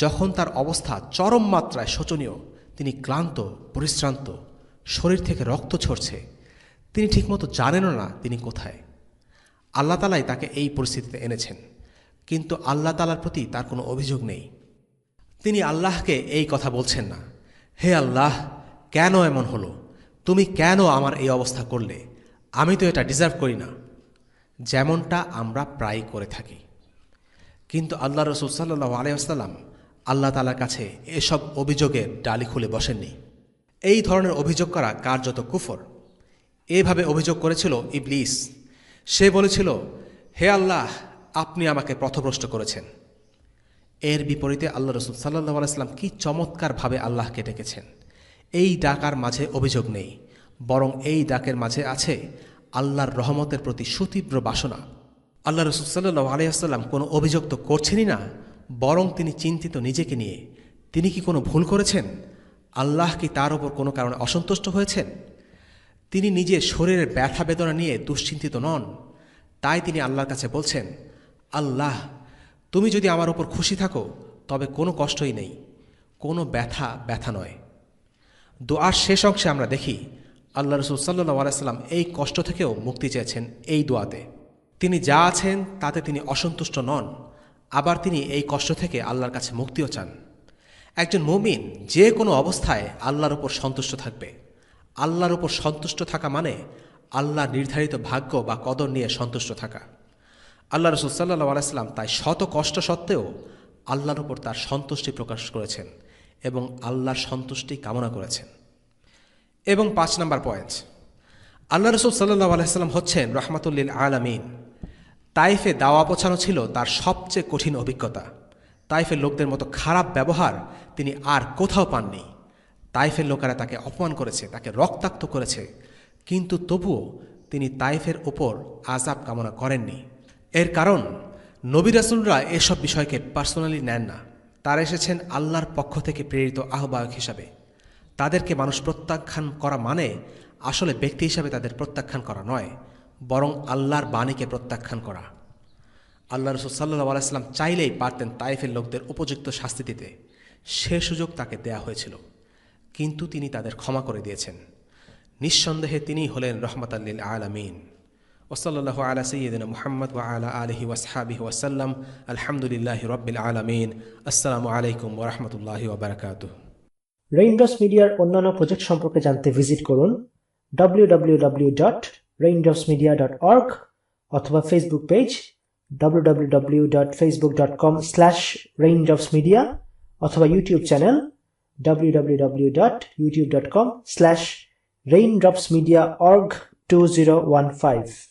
যখন তার অবস্থা চরম মাত্রায় শোচনীয়। তিনি ক্লান্ত, পরিশ্রান্ত, শরীর থেকে রক্ত ঝরছে। তিনি ঠিকমতো জানেনও না তিনি কোথায়। আল্লাহ তাআলাই তাকে এই পরিস্থিতিতে এনেছেন, কিন্তু আল্লাহ তাআলার প্রতি তার কোনো অভিযোগ নেই। তিনি আল্লাহকে এই কথা বলছেন না, হে আল্লাহ, কেন এমন হলো? তুমি কেন আমার এই অবস্থা করলে? আমি তো এটা ডিজার্ভ করি না, যেমনটা আমরা প্রায়ই করে থাকি। কিন্তু আল্লাহ রসুল সাল্লাল্লাহু আলাইহি ওয়াসাল্লাম আল্লাহ তাআলার কাছে এসব অভিযোগের ডালি খুলে বসেননি। এই ধরনের অভিযোগ করা কার্যত কুফর। এভাবে অভিযোগ করেছিল ইবলিস। সে বলেছিল, হে আল্লাহ, আপনি আমাকে পথভ্রষ্ট করেছেন। এর বিপরীতে আল্লাহ রসুল সাল্লাল্লাহু আলাইহি ওয়াসাল্লাম কি চমৎকারভাবে আল্লাহকে ডেকেছেন। এই ডাকার মাঝে অভিযোগ নেই, বরং এই ডাকের মাঝে আছে আল্লাহর রহমতের প্রতি সুতীব্র বাসনা। আল্লাহ রসুল সাল্লাল্লাহু আলাইহি ওয়াসাল্লাম কোনো অভিযোগ তো করছেনই না, বরং তিনি চিন্তিত নিজেকে নিয়ে। তিনি কি কোনো ভুল করেছেন? আল্লাহ কি তার ওপর কোনো কারণে অসন্তুষ্ট হয়েছেন? তিনি নিজে শরীরের ব্যথা বেদনা নিয়ে দুশ্চিন্তিত নন। তাই তিনি আল্লাহর কাছে বলছেন, আল্লাহ, তুমি যদি আমার উপর খুশি থাকো তবে কোনো কষ্টই নেই, কোনো ব্যথা নয়। দোয়ার শেষ অংশে আমরা দেখি আল্লাহ রাসূল সাল্লাল্লাহু আলাইহি সাল্লাম এই কষ্ট থেকেও মুক্তি চেয়েছেন এই দোয়াতে। তিনি যা আছেন তাতে তিনি অসন্তুষ্ট নন, আবার তিনি এই কষ্ট থেকে আল্লাহর কাছে মুক্তিও চান। একজন মুমিন যে কোনো অবস্থায় আল্লাহর উপর সন্তুষ্ট থাকবে। আল্লাহর উপর সন্তুষ্ট থাকা মানে আল্লাহর নির্ধারিত ভাগ্য বা কদর নিয়ে সন্তুষ্ট থাকা। আল্লাহ রাসূল সাল্লাল্লাহু আলাইহি সাল্লাম তাই শত কষ্ট সত্ত্বেও আল্লাহর উপর তার সন্তুষ্টি প্রকাশ করেছেন এবং আল্লাহর সন্তুষ্টি কামনা করেছেন। এবং 5 নম্বর পয়েন্ট, আল্লাহ রাসূল সাল্লাল্লাহু আলাইহি সাল্লাম হচ্ছেন রাহমাতুল লিল আলামিন। তাইফে দাওয়া পৌঁছানো ছিল তার সবচেয়ে কঠিন অভিজ্ঞতা। তাইফের লোকদের মতো খারাপ ব্যবহার তিনি আর কোথাও পাননি। তাইফের লোকেরা তাকে অপমান করেছে, তাকে রক্তাক্ত করেছে, কিন্তু তবুও তিনি তাইফের ওপর আযাব কামনা করেননি। এর কারণ নবী রাসূলরা এসব বিষয়কে পার্সোনালি নেন না। তারা এসেছেন আল্লাহর পক্ষ থেকে প্রেরিত আহ্বায়ক হিসাবে। তাদেরকে মানুষ প্রত্যাখ্যান করা মানে আসলে ব্যক্তি হিসাবে তাদের প্রত্যাখ্যান করা নয়, বরং আল্লাহর বাণীকে প্রত্যাখ্যান করা। আল্লাহ রাসূল সাল্লাল্লাহু আলাইহি সাল্লাম চাইলেই পারতেন তাইফের লোকদের উপযুক্ত শাস্তি দিতে, সে সুযোগ তাকে দেয়া হয়েছিল, কিন্তু তিনি তাদের ক্ষমা করে দিয়েছেন। নিঃসন্দেহে তিনিই হলেন রাহমাতাল লিল আলামিন। ওয়াসাল্লাল্লাহু আলা সাইয়্যিদিনা মুহাম্মদ ওয়া আলা আলিহি ওয়াসহাবিহি ওয়াসাল্লাম। আলহামদুলিল্লাহি রাব্বিল আলামিন। আসসালামু আলাইকুম ওয়া রাহমাতুল্লাহি ওয়া বারাকাতুহু। রেইনড্রপস মিডিয়ার অন্যান্য প্রজেক্ট সম্পর্কে জানতে ভিজিট করুন www.raindropsmedia.org অথবা ফেসবুক পেজ www.facebook.com/raindropsmedia অথবা ইউটিউব চ্যানেল www.youtube.com/raindropsmediaorg2015